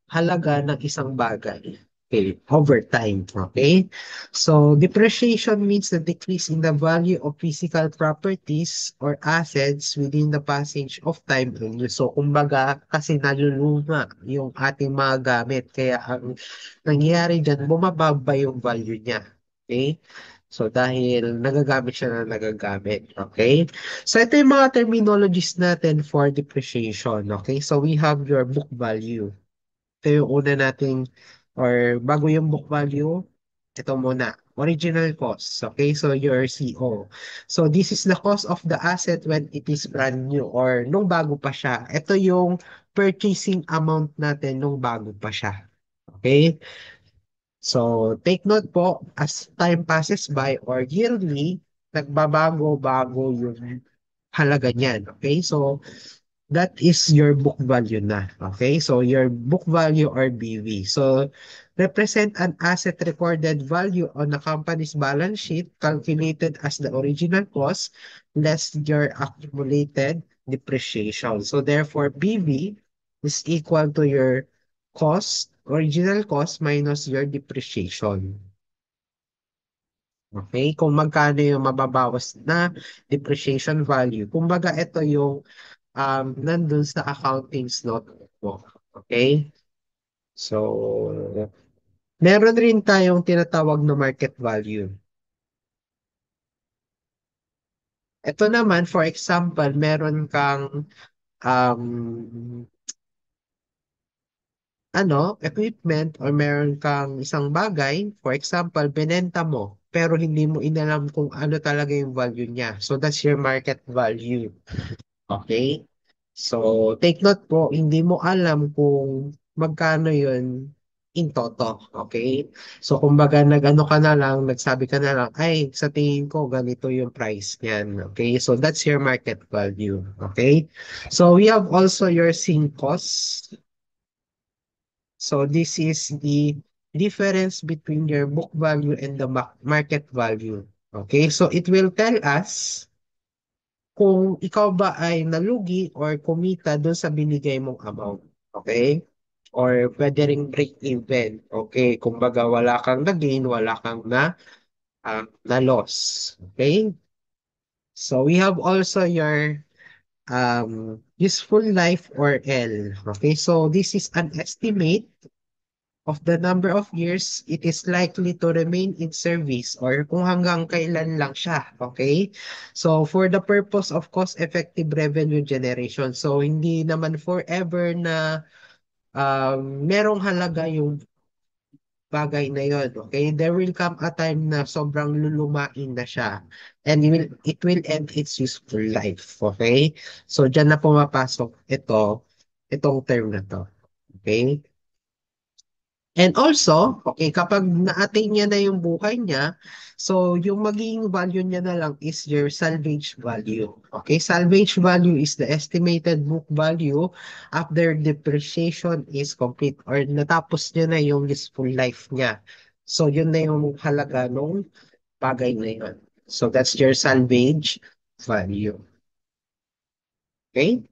halaga ng isang bagay. Okay? Over time. Okay? So depreciation means the decrease in the value of physical properties or assets within the passage of time. So kumbaga, kasi naluluma yung ating mga gamit. Kaya ang nangyayari dyan, bumababa yung value niya. Okay? So, dahil nagagamit siya na nagagamit. Okay? So, ito yung mga terminologies natin for depreciation. Okay? So, we have your book value. Ito yung una nating, or bago yung book value, ito muna. Original cost. Okay? So, your CO. So, this is the cost of the asset when it is brand new or nung bago pa siya. Ito yung purchasing amount natin nung bago pa siya. Okay? So, take note po, as time passes by or yearly, nagbabago-bago yung halaga niyan. Okay? So, that is your book value na. Okay? So, your book value or BV. So, represent an asset recorded value on a company's balance sheet calculated as the original cost less your accumulated depreciation. So, therefore, BV is equal to your cost, original cost minus your depreciation. Okay? Kung magkano yung mababawas na depreciation value. Kumbaga, ito yung nandun sa accounting note mo. Okay? So, meron rin tayong tinatawag na market value. Ito naman, for example, meron kang um, equipment or meron kang isang bagay, for example, binenta mo, pero hindi mo inalam kung ano talaga yung value niya. So, that's your market value. Okay? So, take note po, hindi mo alam kung magkano yun in toto. Okay? So, kumbaga, nag-ano ka na lang, nagsabi ka na lang, ay, sa tingin ko, ganito yung price niyan. Okay? So, that's your market value. Okay? So, we have also your sink cost. So, this is the difference between your book value and the market value. Okay? So, it will tell us kung ikaw ba ay nalugi or kumita doon sa binigay mong amount. Okay? Or pwede ring break even. Okay? Kumbaga wala kang na-gain, wala kang na-loss. Okay? So we have also your useful life or L. Okay? So this is an estimate of the number of years it is likely to remain in service or kung hanggang kailan lang siya. Okay? So, for the purpose of cost-effective revenue generation. So, hindi naman forever na merong halaga yung bagay na yon. Okay? There will come a time na sobrang lulumain na siya and it will end its useful life. Okay? So, dyan na pumapasok itong term na to. Okay? And also, okay, kapag na-attain niya na yung buhay niya, so yung magiging value niya na lang is your salvage value. Okay, salvage value is the estimated book value after depreciation is complete or natapos niya na yung useful life niya. So yun na yung halaga nung bagay na yun. So that's your salvage value. Okay?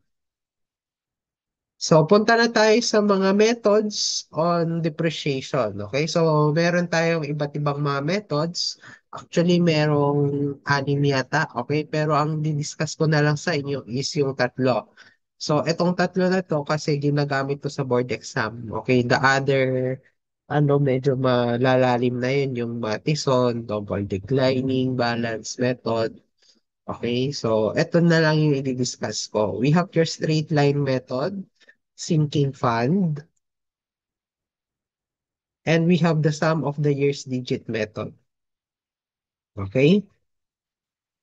So, punta na tayo sa mga methods on depreciation. Okay? So, meron tayong iba't ibang mga methods. Actually, merong anim yata. Okay? Pero ang didiscuss ko na lang sa inyo is yung tatlo. So, itong tatlo na to kasi ginagamit to sa board exam. Okay? The other, medyo malalalim na yun yung Matheson, double declining, balance method. Okay, so ito na lang yung i-discuss ko. We have your straight line method, sinking fund, and we have the sum of the years digit method. Okay?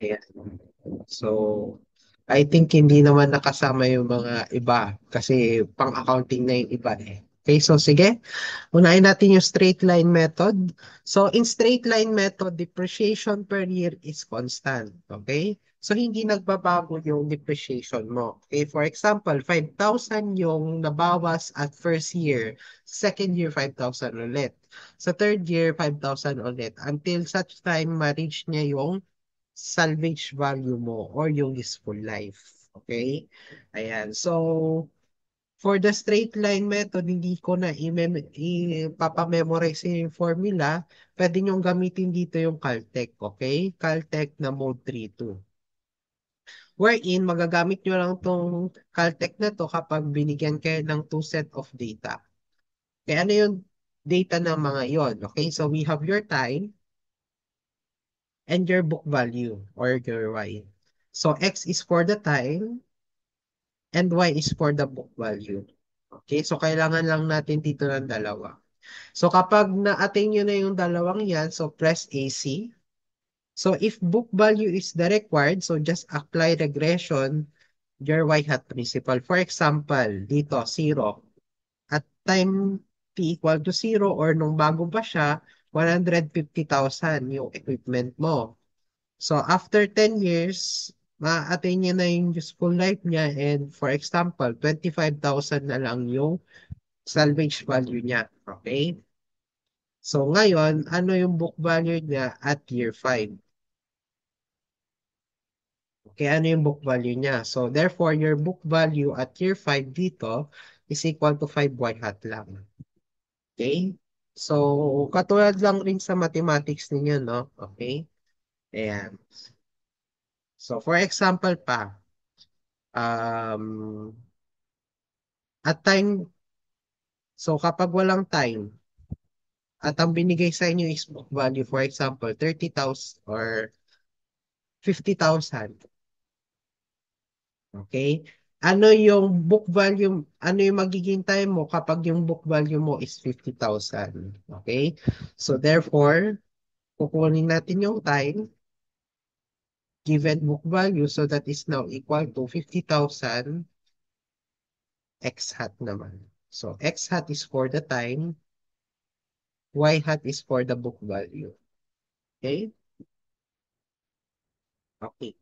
Ayan. So, I think hindi naman nakasama yung mga iba kasi pang-accounting na yung iba eh. Okay, so sige. Unahin natin yung straight line method. So, in straight line method, depreciation per year is constant. Okay? So, hindi nagbabago yung depreciation mo. Okay? For example, 5,000 yung nabawas at first year. Second year, 5,000 ulit. Sa third year, 5,000 ulit. Until such time, ma-reach niya yung salvage value mo or yung useful life. Okay? Ayan. So, for the straight line method, hindi ko na ipapamemorize yung formula. Pwede nyo gamitin dito yung Caltech. Okay? Caltech na mode 3.2. Wherein, magagamit nyo lang tong Caltech na to kapag binigyan kayo ng two set of data. Kaya ano yung data ng mga yon? Okay? So, we have your time and your book value or your Y. So, X is for the time and Y is for the book value. Okay, so kailangan lang natin dito ng dalawa. So kapag na-attain nyo na yung dalawang yan, so press AC. So if book value is the required, so just apply regression, your Y hat principal. For example, dito, 0. At time t equal to 0 or nung bago pa siya, 150,000 yung equipment mo. So, after 10 years, ma-attain niya na yung useful life niya and for example, 25,000 na lang yung salvage value niya. Okay? So, ngayon, ano yung book value niya at year 5? Okay, ano yung book value niya? So, therefore, your book value at year 5 dito is equal to 5 y hat lang. Okay? So, katulad lang rin sa mathematics ninyo, no? Okay? Ayan. So, for example pa, um, at time, so kapag walang time, at ang binigay sa inyo is book value, for example, 30,000 or 50,000. Okay? Ano yung book value, ano yung magiging time mo kapag yung book value mo is 50,000? Okay? So therefore, kukunin natin yung time given book value, so that is now equal to 50,000 x hat naman. So x hat is for the time, y hat is for the book value. Okay? Okay.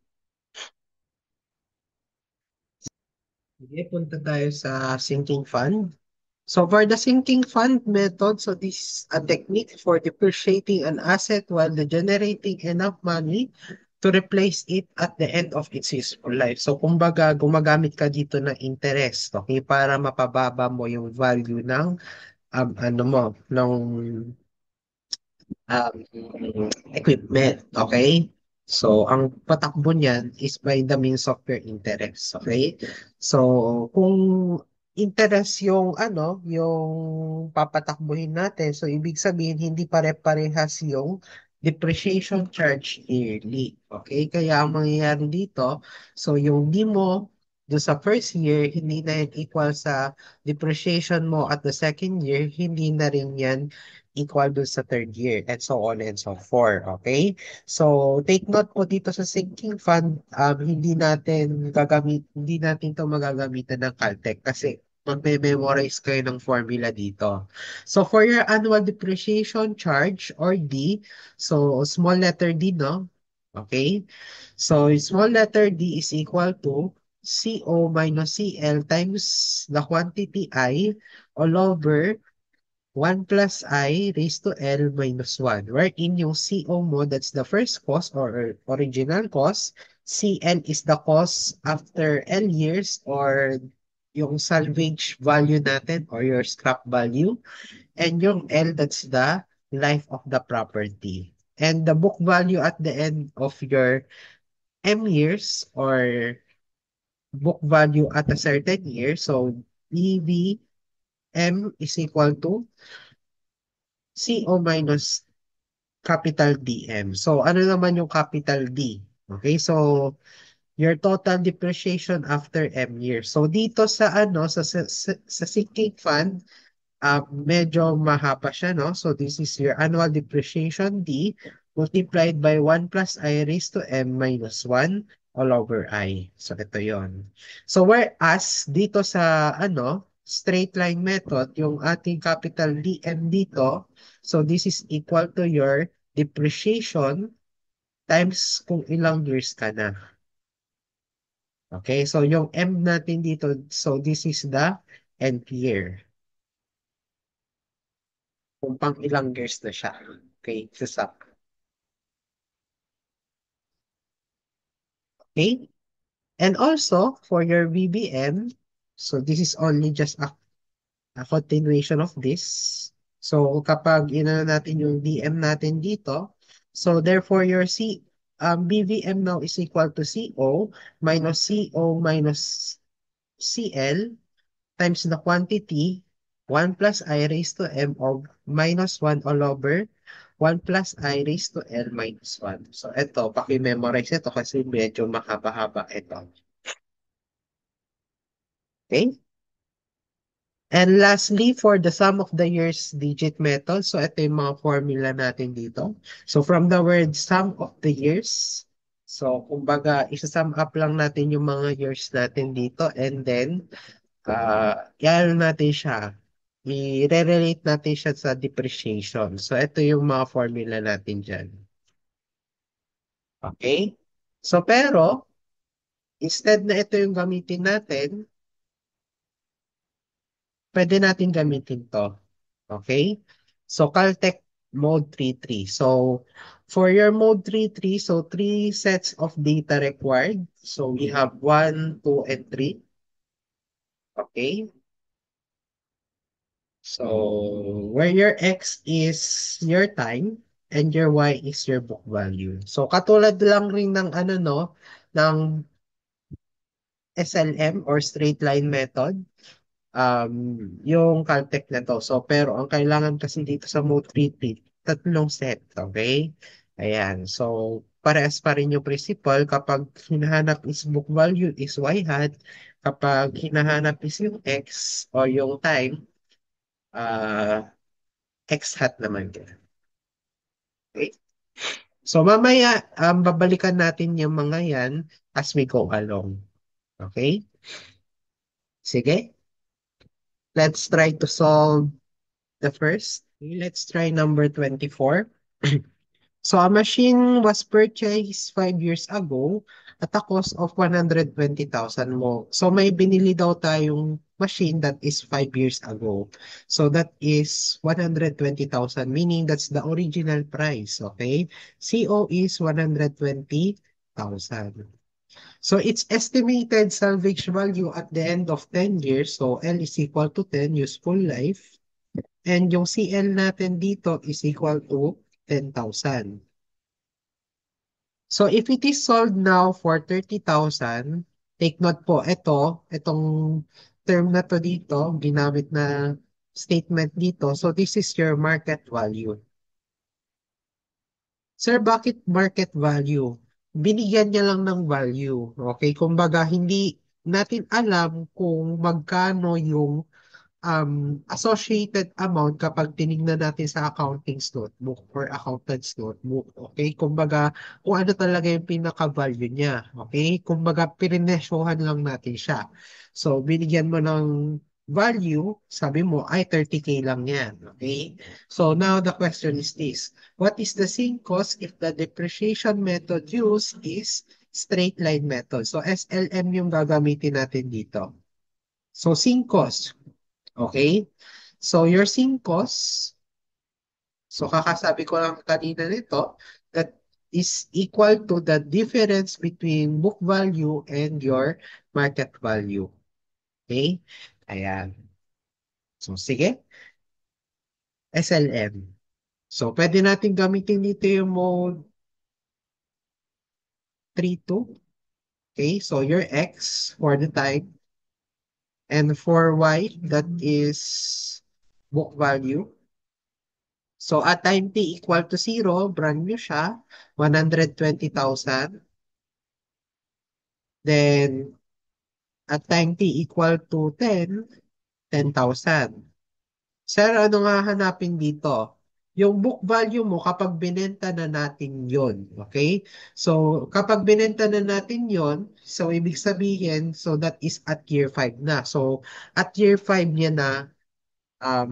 Sige, punta tayo sa sinking fund. So for the sinking fund method, so this is a technique for depreciating an asset while generating enough money to replace it at the end of its useful life. So kumbaga, gumagamit ka dito ng interest, okay, para mapababa mo yung value ng ano mo, ng equipment. Okay? So, ang patakbo niyan is by the means of your interest. Okay? So, kung interest yung ano, yung papatakbuhin natin, so ibig sabihin hindi pare-parehas yung depreciation charge yearly. Okay? Kaya ang mangyayari dito, so yung D mo do sa first year, hindi na yan equal sa depreciation mo at the second year, hindi na rin yan equal dun sa third year, and so on and so forth. Okay? So, take note po dito sa sinking fund, hindi natin to magagamitan ng Caltech kasi magme-memorize kayo ng formula dito. So, for your annual depreciation charge or D, so small letter D, no? Okay? So, small letter D is equal to CO minus CL times the quantity I all over 1 plus I raised to L minus 1. Wherein yung CO mo, that's the first cost or original cost. CL is the cost after L years or yung salvage value natin or your scrap value. And yung L, that's the life of the property. And the book value at the end of your M years or book value at a certain year. So, EVM is equal to CO minus capital DM. So, ano naman yung capital D? Okay, so your total depreciation after M years. So dito sa ano sa sinking fund, medyo mahaba siya, no? So this is your annual depreciation D multiplied by 1 plus I raised to M minus 1 all over I. So ito yon. So whereas dito sa ano, straight line method, yung ating capital DM dito, so this is equal to your depreciation times kung ilang years ka na. Okay, so yung M natin dito, so this is the nth year. Kung pang ilang years na siya. Okay, sasap. Okay, and also for your VBM, so this is only just a continuation of this. So kapag ina natin yung DM natin dito, so therefore your BVM now is equal to CO minus CL times the quantity 1 plus I raised to M of minus 1 all over 1 plus I raised to L minus 1. So ito, paki-memorize ito kasi medyo mahaba-haba ito. Okay? And lastly, for the sum of the years digit method, so ito yung mga formula natin dito. So from the word sum of the years, so kumbaga, isa-sum up lang natin yung mga years natin dito and then i-ano natin siya, i-relate natin siya sa depreciation. So, ito yung mga formula natin dyan. Okay? So, pero, instead na ito yung gamitin natin, pwede natin gamitin to. Okay? So, Caltech Mode 3.3. So, for your Mode 3.3, so 3 sets of data required. So, we have 1, 2, and 3. Okay? So, where your X is your time and your Y is your book value. So, katulad lang rin ng ano no, ng SLM or straight line method, yung Caltech na to. So, pero ang kailangan kasi dito sa Mode 3, tatlong set, okay? Ayan. So, parehas pa rin yung principle. Kapag hinahanap is book value is Y hat. Kapag hinahanap is yung X o yung time, ah X hat naman din. Okay? So mamaya, babalikan natin yung mga yan as we go along. Okay? Sige, let's try to solve the first. Okay, let's try number 24. So a machine was purchased 5 years ago at a cost of 120,000 mo. So may binili daw tayong machine that is 5 years ago. So that is 120,000, meaning that's the original price, okay? CO is 120,000. So its estimated salvage value at the end of 10 years, so L is equal to 10 useful life, and yung CL natin dito is equal to 10,000. So if it is sold now for 30,000, take note po, itong term na to dito, ginamit na statement dito. So this is your market value. Sir, bakit market value? Binigyan niya lang ng value. Okay? Kumbaga, hindi natin alam kung magkano yung associated amount kapag tinignan natin sa accounting's notebook or accountant's notebook. Okay? Kumbaga, kung ano talaga yung pinaka-value niya. Okay? Kumbaga, pirinesyohan lang natin siya. So, binigyan mo ng value, sabi mo, ay 30K lang yan. Okay? So, now the question is this. What is the sink cost if the depreciation method used is straight line method? So, SLM yung gagamitin natin dito. So, sink cost. Okay? So, your sink cost, so kakasabi ko lang kanina nito, that is equal to the difference between book value and your market value. Okay? Ayan. So, sige. SLM. So, pwede natin gamitin dito yung mode 3-2. Okay? So, your X for the time. And for Y, that is book value. So, at time t equal to 0, brand new siya, 120,000. Then, at time t equal to 10,000. Sir, ano nga hanapin dito? Yung book value mo kapag binenta na natin yon, okay? So, kapag binenta na natin yon, so ibig sabihin, so that is at year 5 na. So, at year 5 niya na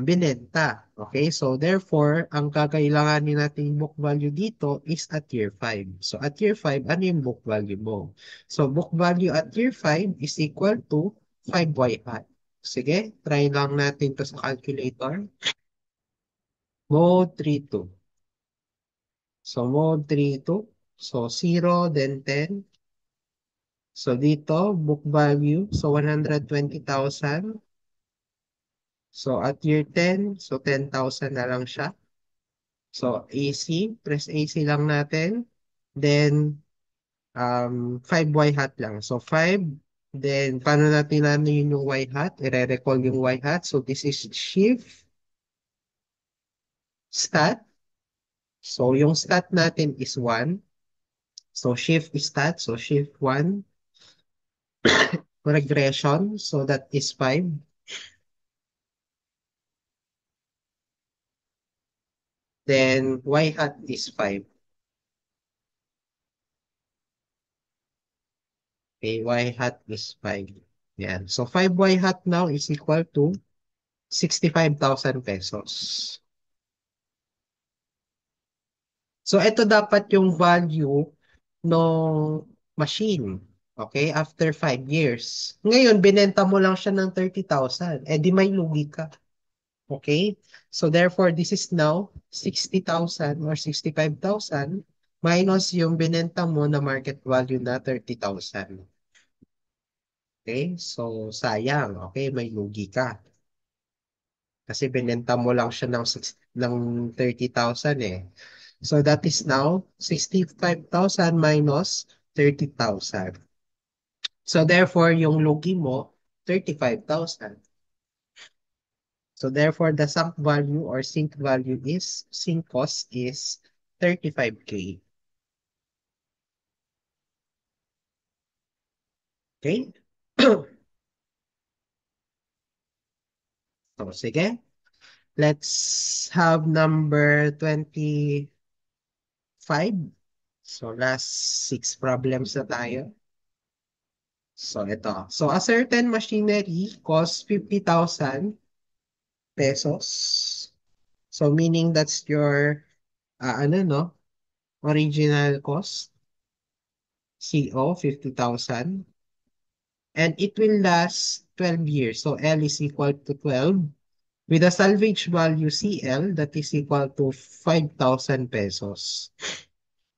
binenta. Okay? So, therefore, ang kakailanganin nating book value dito is at year 5. So, at year 5, ano yung book value mo? So, book value at year 5 is equal to 5y hat. Sige, try lang natin to sa calculator. Mode 3-2. So, mode 3-2. So, 0, then 10. So, dito, book value. So, 120,000. So, at year 10, so 10,000 na lang siya. So, AC, press AC lang natin. Then, 5Y hat lang. So, 5. Then, paano natin yun yung Y hat? I-recall yung Y hat. So, this is shift, stat. So, yung stat natin is 1. So, shift is stat. So, shift 1. Regression. So, that is 5. Then, Y hat is 5. Okay, Y hat is 5. Yan. So, 5Y hat now is equal to 65,000 pesos. So, ito dapat yung value ng machine. Okay? After 5 years. Ngayon, binenta mo lang siya ng 30,000. Eh, di may lugi ka. Okay? So, therefore, this is now 60,000 or 65,000 minus yung binenta mo na market value na 30,000. Okay? So, sayang. Okay? May lugi ka. Kasi binenta mo lang siya ng 30,000 eh. So that is now 65,000 minus 30,000. So therefore, yung lugi mo, 35,000. So therefore, the sunk value or sink value is, sink cost is 35K. Okay? So sige. Let's have number 25. So last 6 problems na tayo. So ito. So a certain machinery costs 50,000 pesos. So meaning that's your ano no, original cost, CO 50,000, and it will last 12 years. So L is equal to 12 with a salvage value CL that is equal to 5,000 pesos.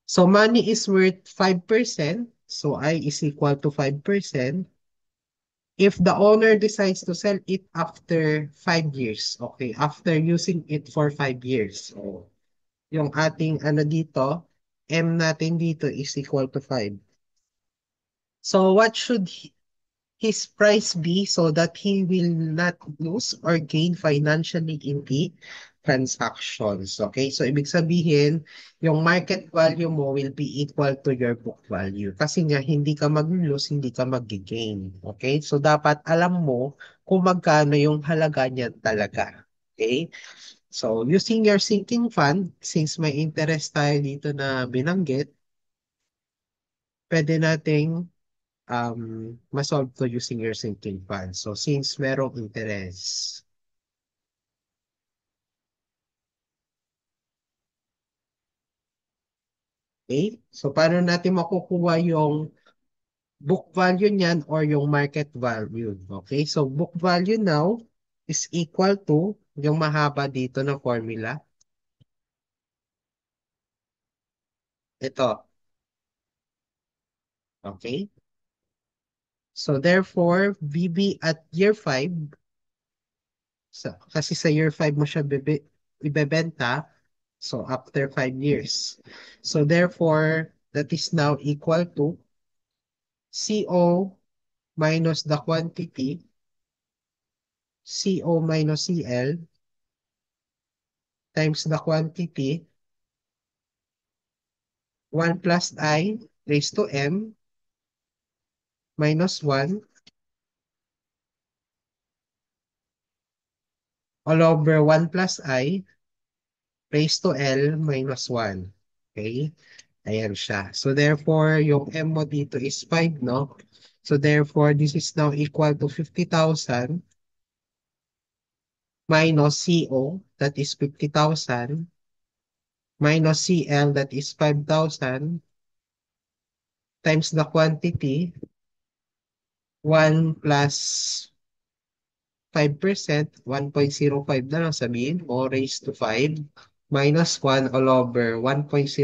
So money is worth 5%. So I is equal to 5%. If the owner decides to sell it after 5 years, okay, after using it for 5 years. So, yung ating ano dito, M natin dito is equal to 5. So what should his price be so that he will not lose or gain financially in the transactions? Okay, so ibig sabihin, yung market value mo will be equal to your book value. Kasi nga, hindi ka mag-lose, hindi ka mag-gain. Okay, so dapat alam mo kung magkano yung halaga niyan talaga. Okay, so using your sinking fund, since may interest tayo dito na binanggit, pwede nating masolve to using your sinking fund. So, since merong interest, okay? So, paano natin makukuha yung book value niyan or yung market value? Okay? So, book value now is equal to yung mahaba dito na formula. Ito. Okay? So, therefore, VB at year 5, kasi sa year 5 mo siya ibebenta, so after 5 years. So, therefore, that is now equal to CO minus the quantity, CO minus CL times the quantity, 1 plus I raised to M minus 1 all over 1 plus I raised to L minus 1. Okay? Ayan siya. So therefore, yung M mo dito is 5, no? So therefore, this is now equal to 50,000 minus CO, that is 50,000, minus CL, that is 5,000, times the quantity, 1 plus 5%, 1.05 na lang sabihin mo, raised to 5, minus 1 all over 1.05,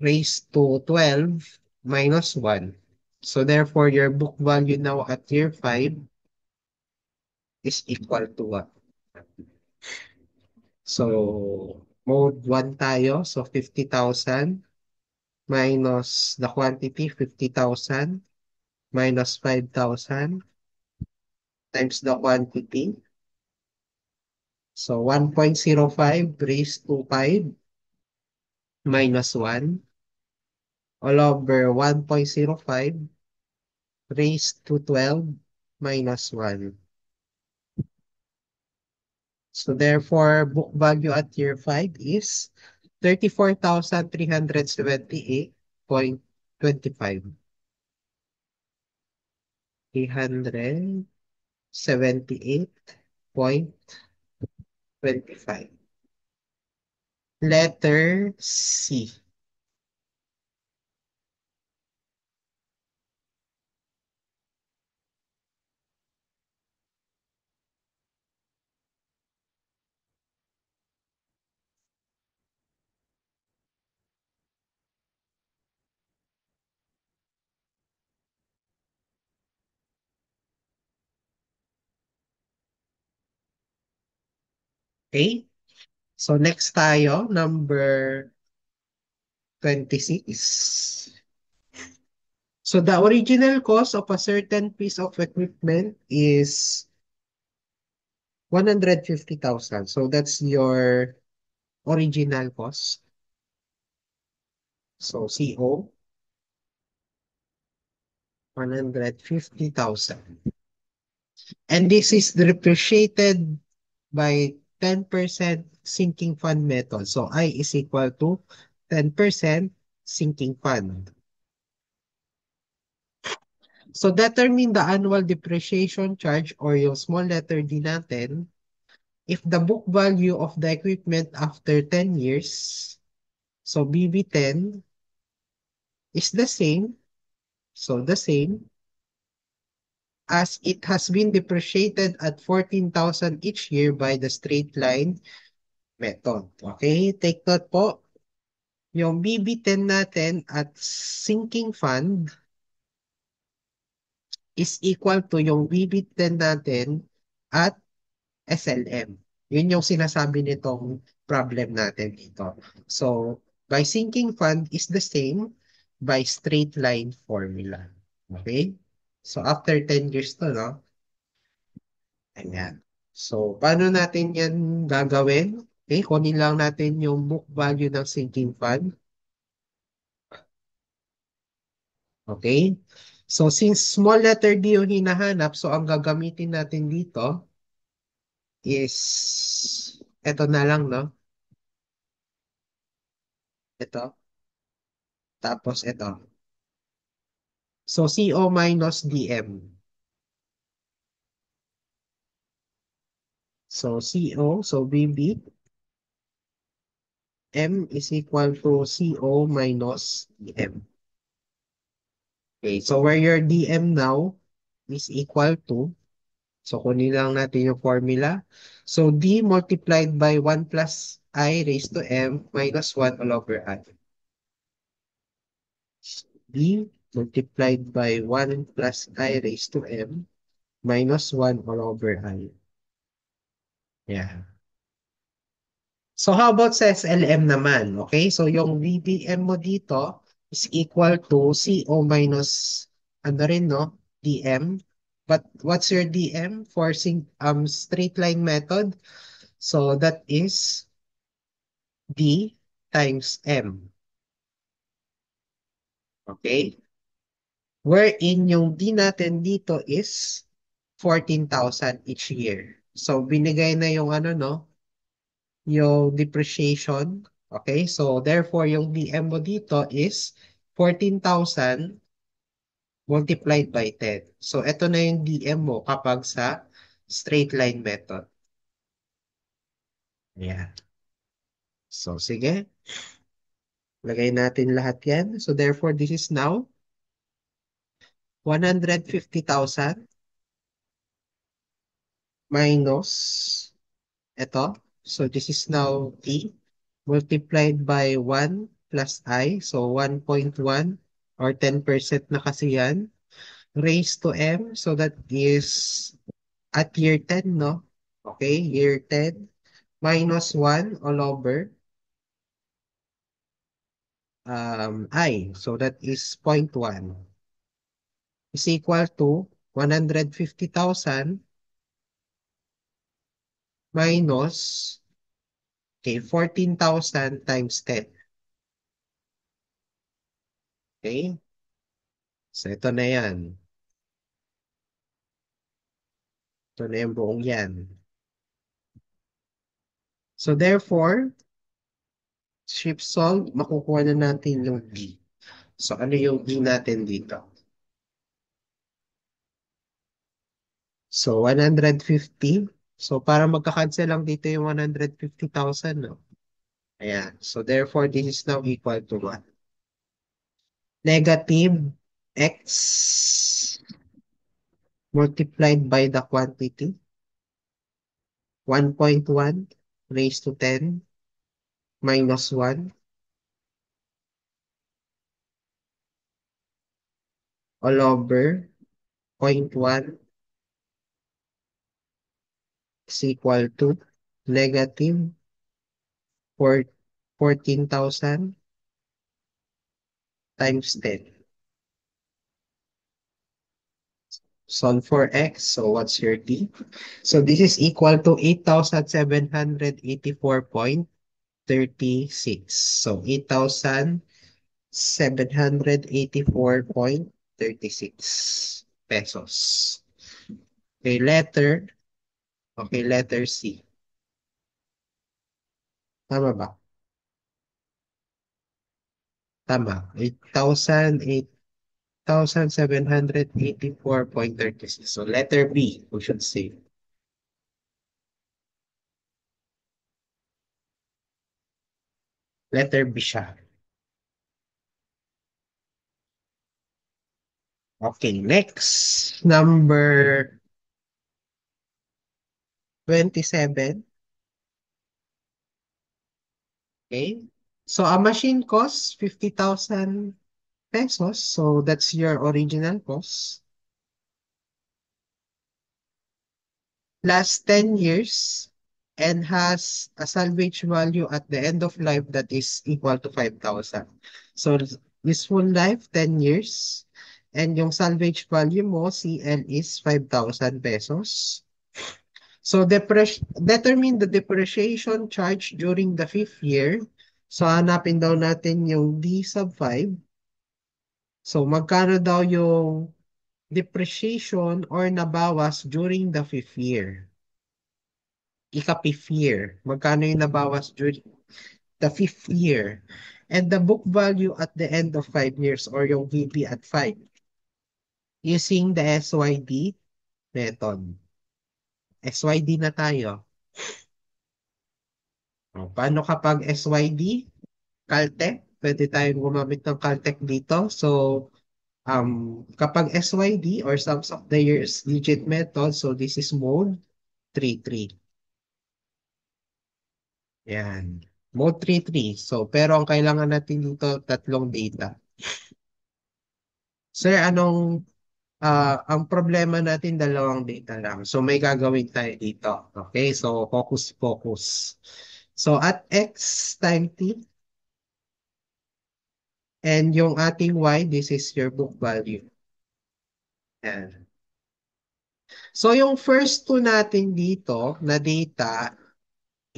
raised to 12, minus 1. So therefore, your book value now at year 5 is equal to what? So, mode 1 tayo. So, 50,000 minus the quantity, 50,000 minus 5,000 times the quantity. So, 1.05 raised to 5 minus 1 all over 1.05 raised to 12 minus 1. So, therefore, book value at year 5 is 34,378.25. 378.25. Letter C. Okay? So next tayo, number 26. So the original cost of a certain piece of equipment is 150,000. So that's your original cost. So CO, 150,000. And this is depreciated by 10% sinking fund method. So I is equal to 10% sinking fund. So determine the annual depreciation charge or yung small letter D natin if the book value of the equipment after 10 years, so BB10 is the same, so the same as it has been depreciated at 14,000 each year by the straight line method. Okay, take note po. Yung BB10 natin at sinking fund is equal to yung BB10 natin at SLM. Yun yung sinasabi nitong problem natin dito. So, by sinking fund is the same by straight line formula. Okay? So, after 10 years to, no? Ayan. So, paano natin yan gagawin? Okay, kunin lang natin yung book value ng sinking fund. Okay? So, since small letter D yung hinahanap, so ang gagamitin natin dito is, eto na lang, no? Ito. Tapos ito. So, CO minus DM. So, CO, so BB, M is equal to CO minus DM. Okay, so where your DM now is equal to, so kunin lang natin yung formula. So, D multiplied by 1 plus I raised to M minus 1 all over I. D multiplied by 1 plus I raised to M minus 1 all over I. Yeah. So how about sa SLM naman? Okay, so yung VDM mo dito is equal to CO minus ano rin, no? DM. But what's your DM for straight line method? So that is D times M. Okay? Wherein yung D natin dito is 14,000 each year. So, binigay na yung ano, no? Yung depreciation. Okay? So, therefore, yung DM mo dito is 14,000 multiplied by 10. So, ito na yung DM mo kapag sa straight line method. Ayan. So, sige. Lagay natin lahat yan. So, therefore, this is now 150,000 minus ito. So, this is now T multiplied by 1 plus I. So, 1.1 or 10% na kasi yan. Raised to M. So, that is at year 10, no? Okay, year 10 minus 1 all over I. So, that is 0.1 is equal to 150,000 minus, okay, 14,000 times 10. Okay? So, ito na yan. Ito na yung buong yan. So, therefore, shift solve, makukuha na natin yung D. So, ano yung D natin dito? So, 150. So, para magka-cancel lang dito yung 150,000, no? Ayan. So, therefore, this is now equal to what? Negative X multiplied by the quantity, 1.1 raised to 10 minus 1 all over zero point 0.1 is equal to negative 14,000 times 10. Solve for X. So what's your D? So this is equal to 8,784.36. So 8,784.36 pesos. Okay, letter. Okay, letter C. Tama ba? Tama. 8,784.36. So letter B, we should say. Letter B siya. Okay, next. Number 27. Okay. So a machine costs 50,000 pesos. So that's your original cost. Last 10 years and has a salvage value at the end of life that is equal to 5,000. So useful life, 10 years. And yung salvage value mo, CL, is 5,000 pesos. So determine the depreciation charge during the 5th year. So hanapin daw natin yung D sub 5. So magkano daw yung depreciation or nabawas during the 5th year? Ika-5th year. Magkano yung nabawas during the 5th year? And the book value at the end of 5 years or yung VP at 5 using the SYD method. SYD na tayo. O, paano kapag SYD? Caltech? Pwede tayong gumamit ng Caltech dito. So, kapag SYD or sums of the years digit method, so this is mode 3-3. Yan. Mode 3-3. So, pero ang kailangan natin dito, tatlong data. Sir, ang problema natin, dalawang data lang. So, may gagawin tayo dito. Okay? So, focus. So, at X time T, and yung ating Y, this is your book value. Yan. So, yung first two natin dito na data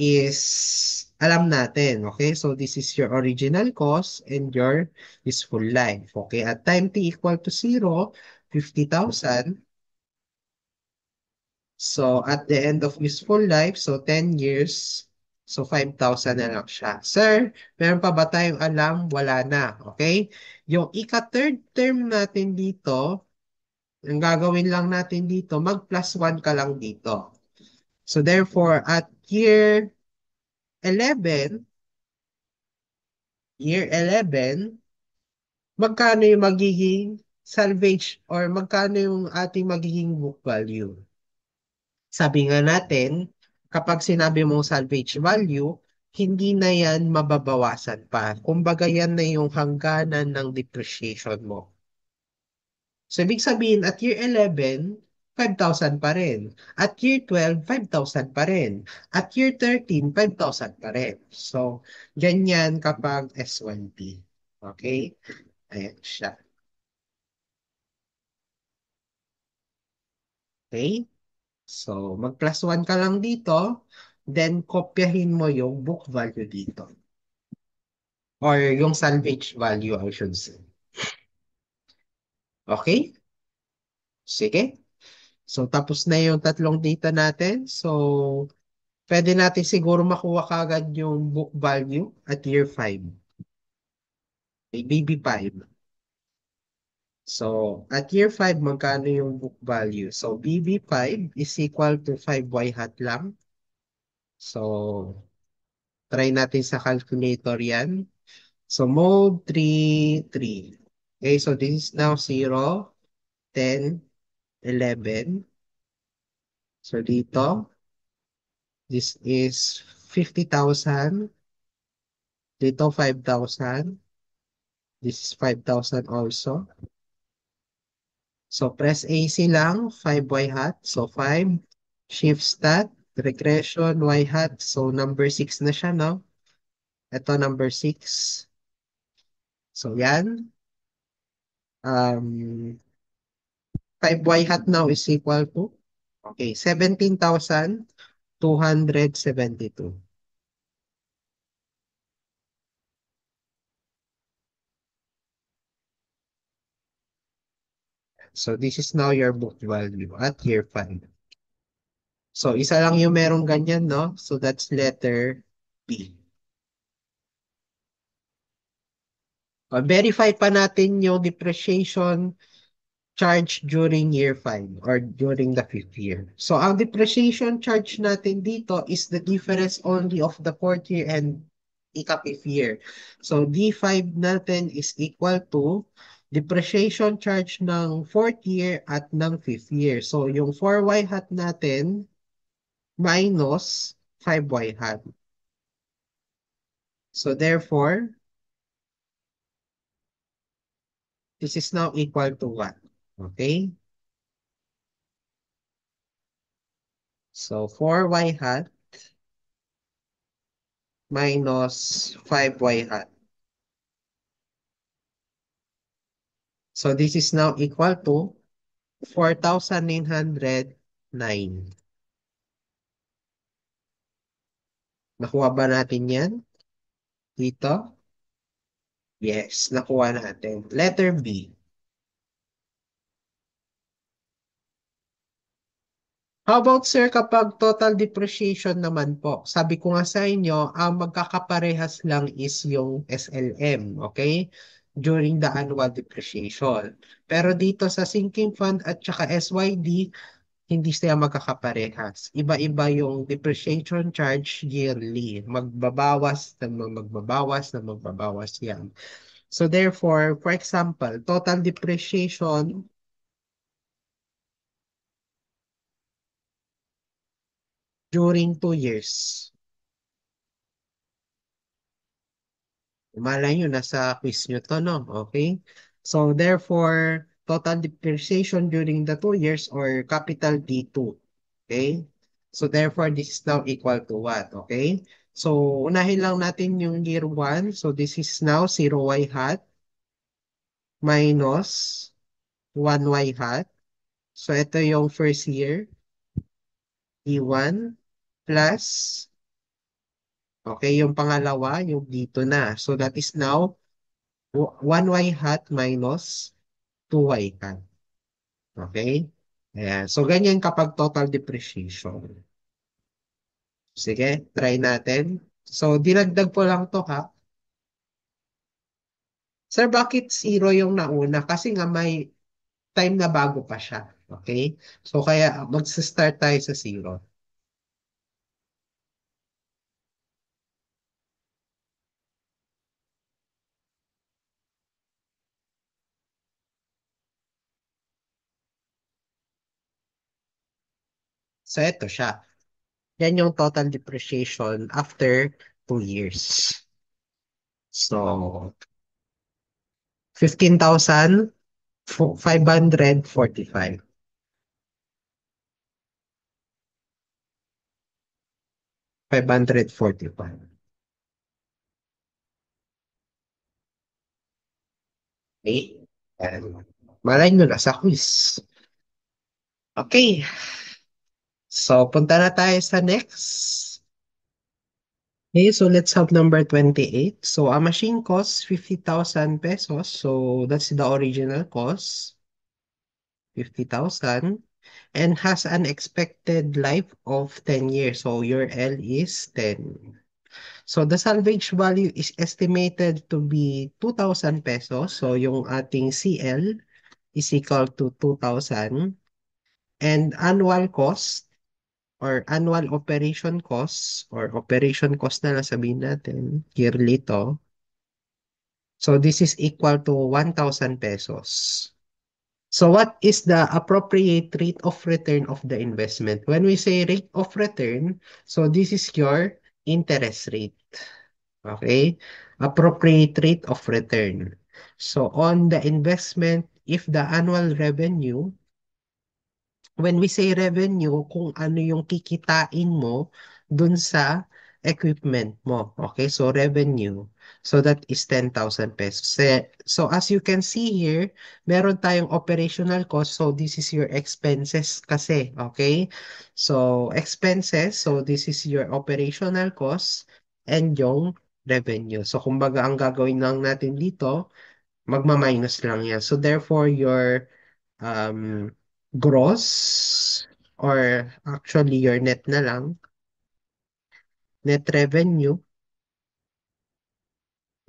is alam natin. Okay? So this is your original cost and your useful life. Okay? At time t equal to 0, 50,000. So at the end of useful life, so 10 years, so 5,000 na lang siya. Sir, meron pa ba tayong alam? Wala na. Okay? Yung ika-third term natin dito, ang gagawin lang natin dito, mag plus 1 ka lang dito. So therefore, at year 11, magkano yung magiging salvage or magkano yung ating magiging book value? Sabi nga natin, kapag sinabi mong salvage value, hindi na yan mababawasan pa. Kumbaga yan na yung hangganan ng depreciation mo. So, ibig sabihin, at year 11, 5,000 pa rin. At year 12, 5,000 pa rin. At year 13, 5,000 pa rin. So, ganyan kapag S1P. Okay? Ayan siya. Okay? So, mag plus 1 ka lang dito, then kopyahin mo yung book value dito. Or yung salvage value, I should say. Okay? Sige. So, tapos na yung tatlong data natin. So, pwede natin siguro makuha kagad yung book value at year 5. May BB5. So, at year 5, magkano yung book value? So, BB5 is equal to 5y hat lang. So, try natin sa calculator yan. So, mode 3, 3. Okay, so this is now 0, 10, 11. So, dito, this is 50,000. Dito, 5,000. This is 5,000 also. So, press AC lang, 5y hat. So, 5. Shift stat, regression, y hat. So, number 6 na siya, no? Ito, number 6. So, yan. 5y hat now is equal to, okay, 17,272. So, this is now your book value at year 5. So, isa lang yung merong ganyan, no? So, that's letter B. Verify pa natin yung depreciation charge during year 5 or during the 5th year. So, ang depreciation charge natin dito is the difference only of the 4th year and ika-5th year. So, D5 natin is equal to depreciation charge ng 4th year at ng 5th year. So, yung 4y hat natin minus 5y hat. So, therefore, this is now equal to what? Okay? So, 4y hat minus 5y hat. So, this is now equal to 4,909. Nakuha ba natin yan? Dito? Yes, nakuha natin. Letter B. How about sir kapag total depreciation naman po? Sabi ko nga sa inyo, ang magkakaparehas lang is yung SLM, okay? During the annual depreciation. Pero dito sa sinking fund at saka SYD, hindi sila magkakaparehas. Iba-iba yung depreciation charge yearly. Magbabawas yan. So therefore, for example, total depreciation during 2 years. Malay nyo, nasa quiz nyo to, no? Okay? So therefore, total depreciation during the 2 years or capital D2. Okay? So therefore, this is now equal to what? Okay? So unahin lang natin yung year 1. So this is now 0y hat minus 1y hat. So ito yung first year, E1 plus Okay, yung pangalawa, yung dito na. So that is now 1y hat minus 2y hat. Okay? Ayan. So ganyan kapag total depreciation. Sige, try natin. So dinagdag po lang to ha. Sir, bakit zero yung nauna? Kasi nga may time na bago pa siya. Okay? So kaya magsa-start tayo sa zero. So ito siya. Yan yung total depreciation after 2 years. So 15,545. 545. Okay? Yan. Malay nyo na sa quiz. Okay. So, punta na tayo sa next. Okay, so let's have number 28. So, a machine costs 50,000 pesos. So, that's the original cost, 50,000, and has an expected life of 10 years. So, your L is 10. So, the salvage value is estimated to be 2,000 pesos. So, yung ating CL is equal to 2,000. And annual cost or annual operation cost na lang sabihin natin, yearly to. So this is equal to 1,000 pesos. So what is the appropriate rate of return of the investment? When we say rate of return, so this is your interest rate. Okay? Appropriate rate of return. So on the investment, if the annual revenue, when we say revenue, kung ano yung kikitain mo dun sa equipment mo. Okay, so revenue. So that is 10,000 pesos. So as you can see here, meron tayong operational cost. So this is your expenses kasi. Okay, so expenses. So this is your operational cost and yung revenue. So kumbaga ang gagawin lang natin dito, magma-minus lang yan. So therefore, your gross or actually your net na lang, net revenue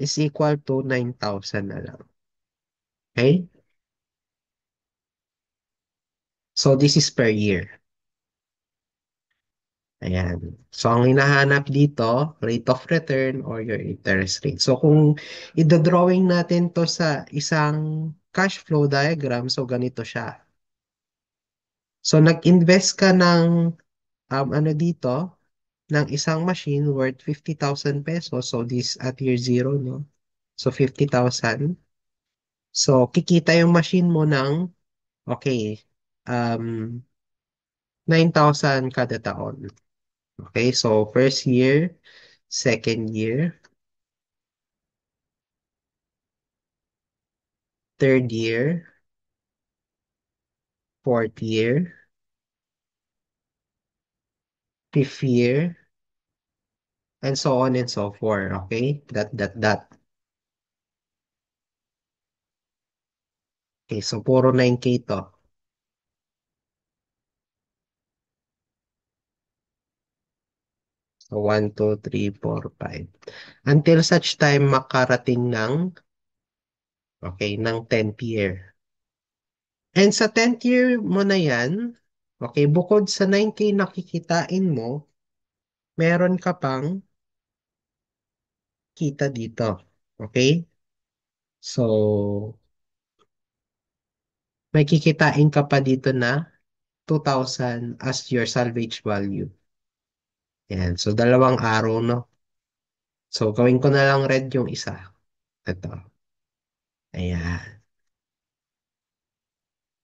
is equal to 9,000 na lang. Okay? So this is per year. Ayan. So ang hinahanap dito, rate of return or your interest rate. So kung i-drawing natin to sa isang cash flow diagram, so ganito siya. So nag-invest ka ng ano dito, ng isang machine worth 50,000 pesos. So this at year zero, no? So 50,000. So kikita yung machine mo ng, okay, um, 9,000 kada taon. Okay, so first year, second year, third year, fourth year, fifth year, and so on and so forth. Okay, that. Okay, so puro 9K to. So 1, 2, 3, 4, 5. Until such time makarating ng, okay, ng 10th year. And sa 10th year mo na yan, okay, bukod sa 9K na kikitain mo, meron ka pang kita dito. Okay? So, may kikitain ka pa dito na 2,000 as your salvage value. Yan. So, dalawang araw, no? So, gawin ko na lang red yung isa. Ito. Ayan.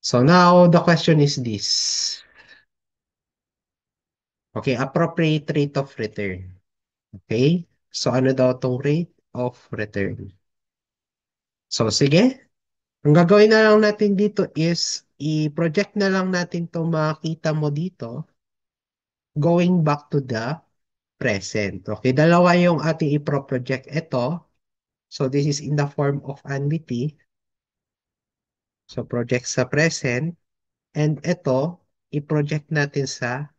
So, now, the question is this. Okay, appropriate rate of return. Okay? So, ano daw tong rate of return? So, sige. Ang gagawin na lang natin dito is i-project na lang natin itong makita mo dito going back to the present. Okay, dalawa yung ating i-project. Ito, so this is in the form of annuity. So project sa present. And ito, i-project natin sa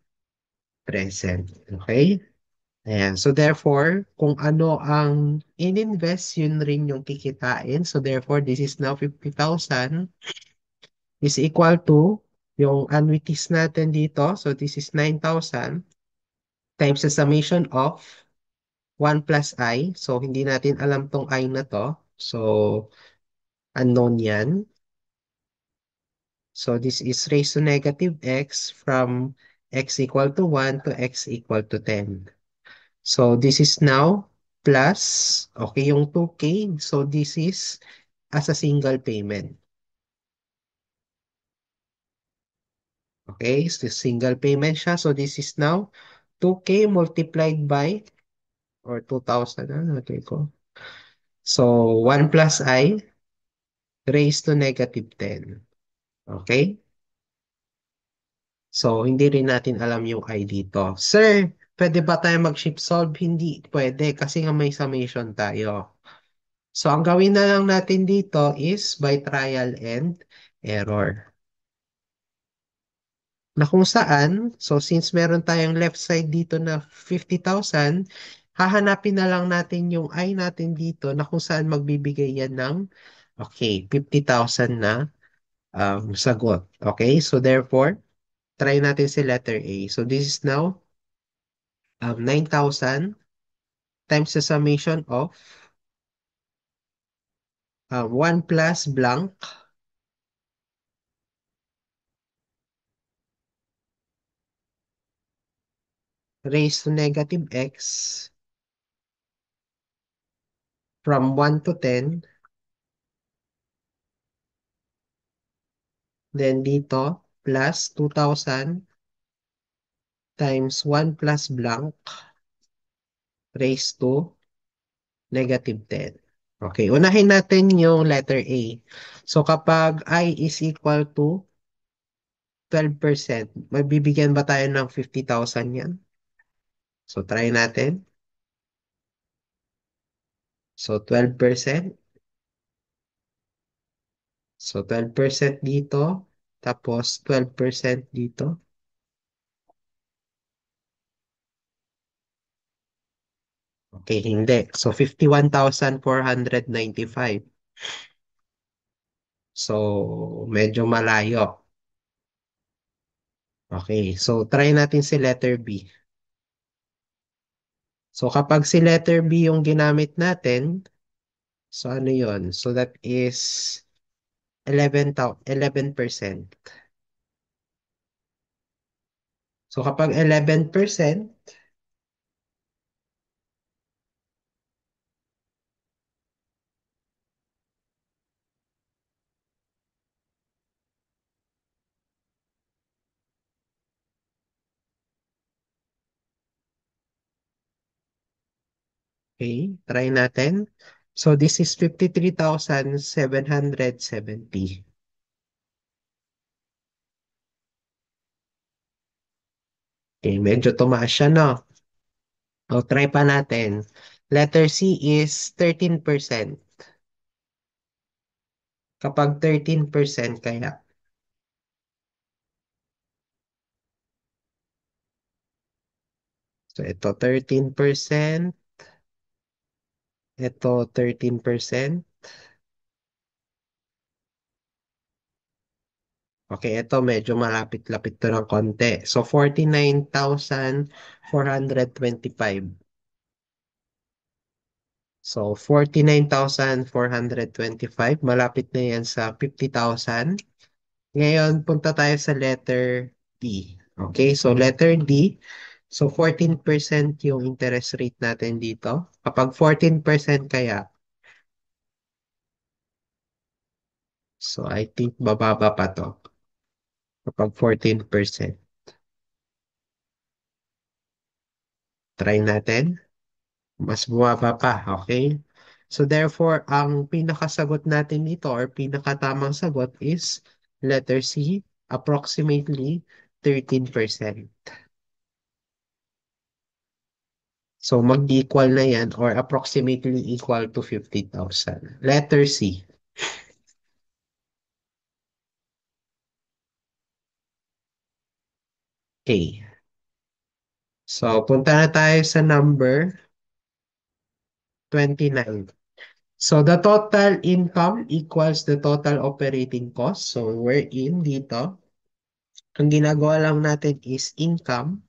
present. Okay? Ayan. So therefore, kung ano ang in-invest, yun rin yung kikitain. So therefore, this is now 50,000 is equal to yung annuities natin dito. So this is 9,000 times the summation of 1 plus I. So hindi natin alam tong I na to. So unknown yan. So this is raised to negative x from x equal to 1 to x equal to 10. So this is now plus, okay, yung 2K. So this is as a single payment. Okay, so single payment siya. So this is now 2K multiplied by, or 2,000, okay ko. So 1 plus I raised to negative 10. Okay? So hindi rin natin alam yung I dito. Sir, pwede ba tayo mag-shift solve? Hindi pwede kasi nga may summation tayo. So ang gawin na lang natin dito is by trial and error. Na kung saan, so since meron tayong left side dito na 50,000, hahanapin na lang natin yung I natin dito na kung saan magbibigay yan ng, okay, 50,000 na sagot. Okay, so therefore, try natin si letter A. So this is now 9,000 times the summation of 1 plus blank raised to negative x from 1 to 10. Then dito, plus 2,000 times 1 plus blank raised to negative 10. Okay, unahin natin yung letter A. So kapag I is equal to 12%, magbibigyan ba tayo ng 50,000 yan? So try natin. So 12%. So 12% dito, tapos 12% dito. Okay, hindi. So 51,495. So medyo malayo. Okay, so try natin si letter B. So kapag si letter B yung ginamit natin, so ano yun? So that is 11%. So kapag 11%, okay, try natin. So this is 53,770. Okay, medyo tumaas siya, no? O, try pa natin. Letter C is 13%. Kapag 13% kaya. So, ito 13%. Ito 13%. Okay, ito medyo malapit-lapit to ng konti. So, 49,425. So, 49,425. Malapit na yan sa 50,000. Ngayon, punta tayo sa letter D. Okay, so letter D. So, 14% yung interest rate natin dito. Kapag 14% kaya, so I think bababa pa to. Kapag 14%. Try natin. Mas bumaba pa, okay? So, therefore, ang pinakasagot natin dito or pinakatamang sagot is letter C, approximately 13%. So mag-equal na yan or approximately equal to 50,000. Letter C. Okay. So punta na tayo sa number 29. So the total income equals the total operating cost. So we're in dito. Ang ginagawa lang natin is income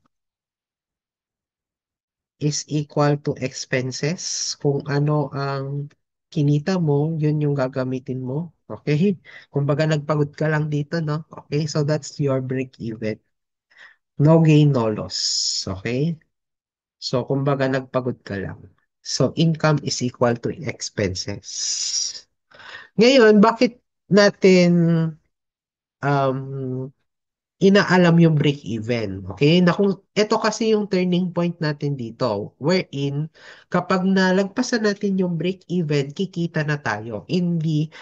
is equal to expenses. Kung ano ang kinita mo, yun yung gagamitin mo. Okay? Kumbaga nagpagod ka lang dito, no? Okay? So that's your break even. No gain, no loss. Okay? So kumbaga nagpagod ka lang. So income is equal to expenses. Ngayon, bakit natin um, inaalam yung break even. Okay? Na kung ito kasi yung turning point natin dito, wherein kapag nalagpasan natin yung break even, kikita na tayo in the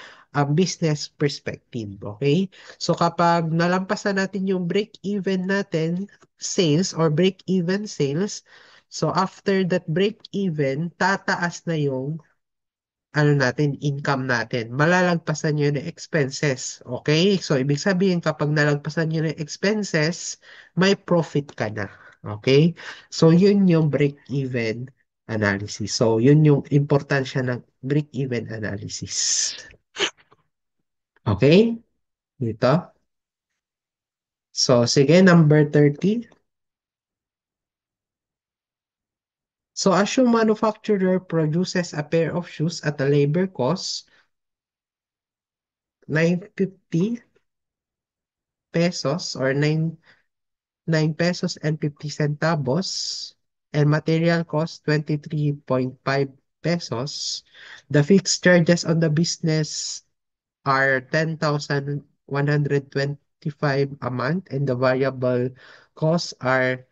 business perspective. Okay? So kapag nalampasan natin yung break even natin, sales or break even sales, so after that break even, tataas na yung ano natin, income natin. Malalagpasan nyo yung expenses. Okay? So, ibig sabihin, kapag nalagpasan nyo yung expenses, may profit ka na. Okay? So, yun yung break-even analysis. So, yun yung importansya ng break-even analysis. Okay? Dito. So, sige, number 30. So, assume manufacturer produces a pair of shoes at a labor cost 950 pesos or 9 pesos and 50 centavos and material cost 23.5 pesos. The fixed charges on the business are 10,125 a month and the variable costs are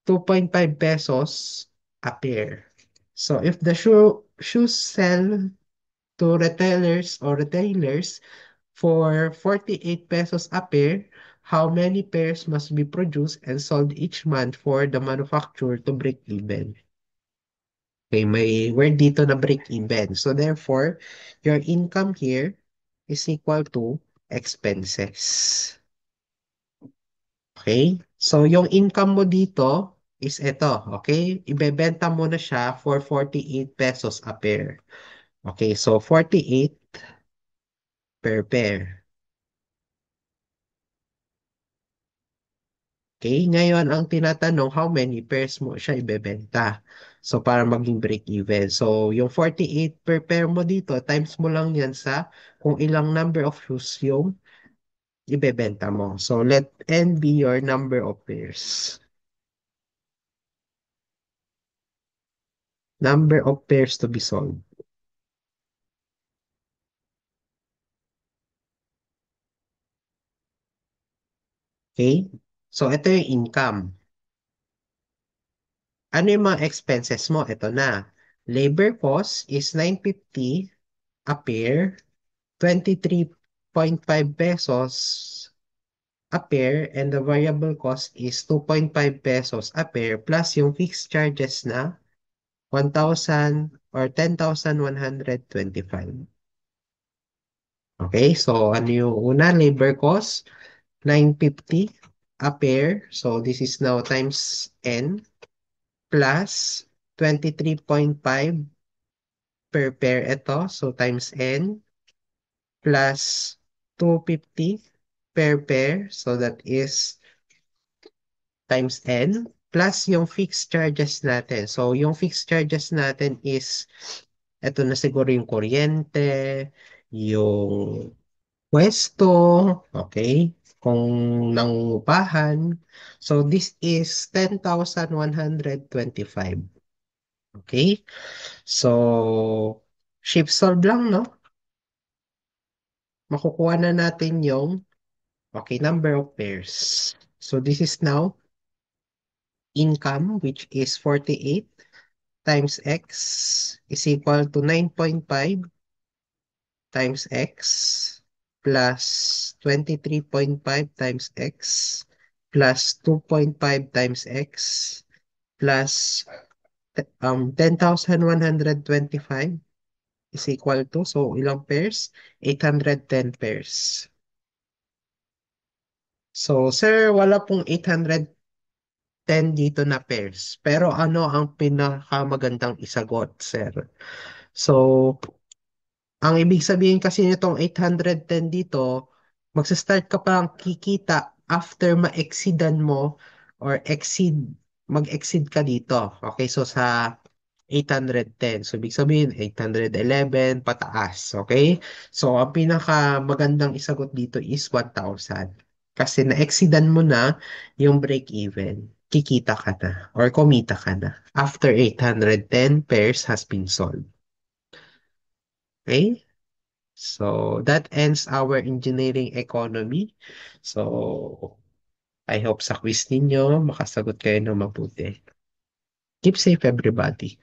2.5 pesos a pair. So if the shoes sell to retailers for 48 pesos a pair, how many pairs must be produced and sold each month for the manufacturer to break even? Okay, may word dito na break even. So therefore, your income here is equal to expenses. Okay? So yung income mo dito is ito, okay? Ibebenta mo na siya for 48 pesos a pair. Okay, so 48 per pair. Okay, ngayon ang tinatanong, how many pairs mo siya ibebenta? So, para maging break even. So, yung 48 per pair mo dito, times mo lang yan sa kung ilang number of shoes yung ibebenta mo. So, let N be your number of pairs. Number of pairs to be sold. Okay? So, ito yung income. Ano yung mga expenses mo? Ito na. Labor cost is 950 a pair, 23.5 pesos a pair and the variable cost is 2.5 pesos a pair plus yung fixed charges na 1,000 or 10,125. Okay, so ano yung una? Labor cost, 950 a pair. So this is now times N plus 23.5 per pair ito. So times N plus 250 per pair. So that is times N plus yung fixed charges natin. So, yung fixed charges natin is, eto na siguro yung kuryente, yung pwesto, okay, kung nangungupahan. So, this is 10,125. Okay? So, shift solve lang, no? Makukuha na natin yung, okay, number of pairs. So, this is now income, which is 48 times x is equal to 9.5 times x plus 23.5 times x plus 2.5 times x plus 10,125 is equal to, so ilang pairs? 810 pairs. So, sir, wala pong 810 dito na pairs. Pero ano ang pinakamagandang isagot, sir? So, ang ibig sabihin kasi nitong 810 dito, magsa-start ka palang kikita after ma-exceedan mo or mag-exceed ka dito. Okay, so sa 810. So, ibig sabihin, 811 pataas. Okay? So, ang pinaka magandang isagot dito is 1,000. Kasi na-exceedan mo na yung break-even. Kikita ka na or kumita ka na after 810 pairs has been sold. Okay? So, that ends our engineering economy. So, I hope sa quiz ninyo, makasagot kayo ng mabuti. Keep safe, everybody.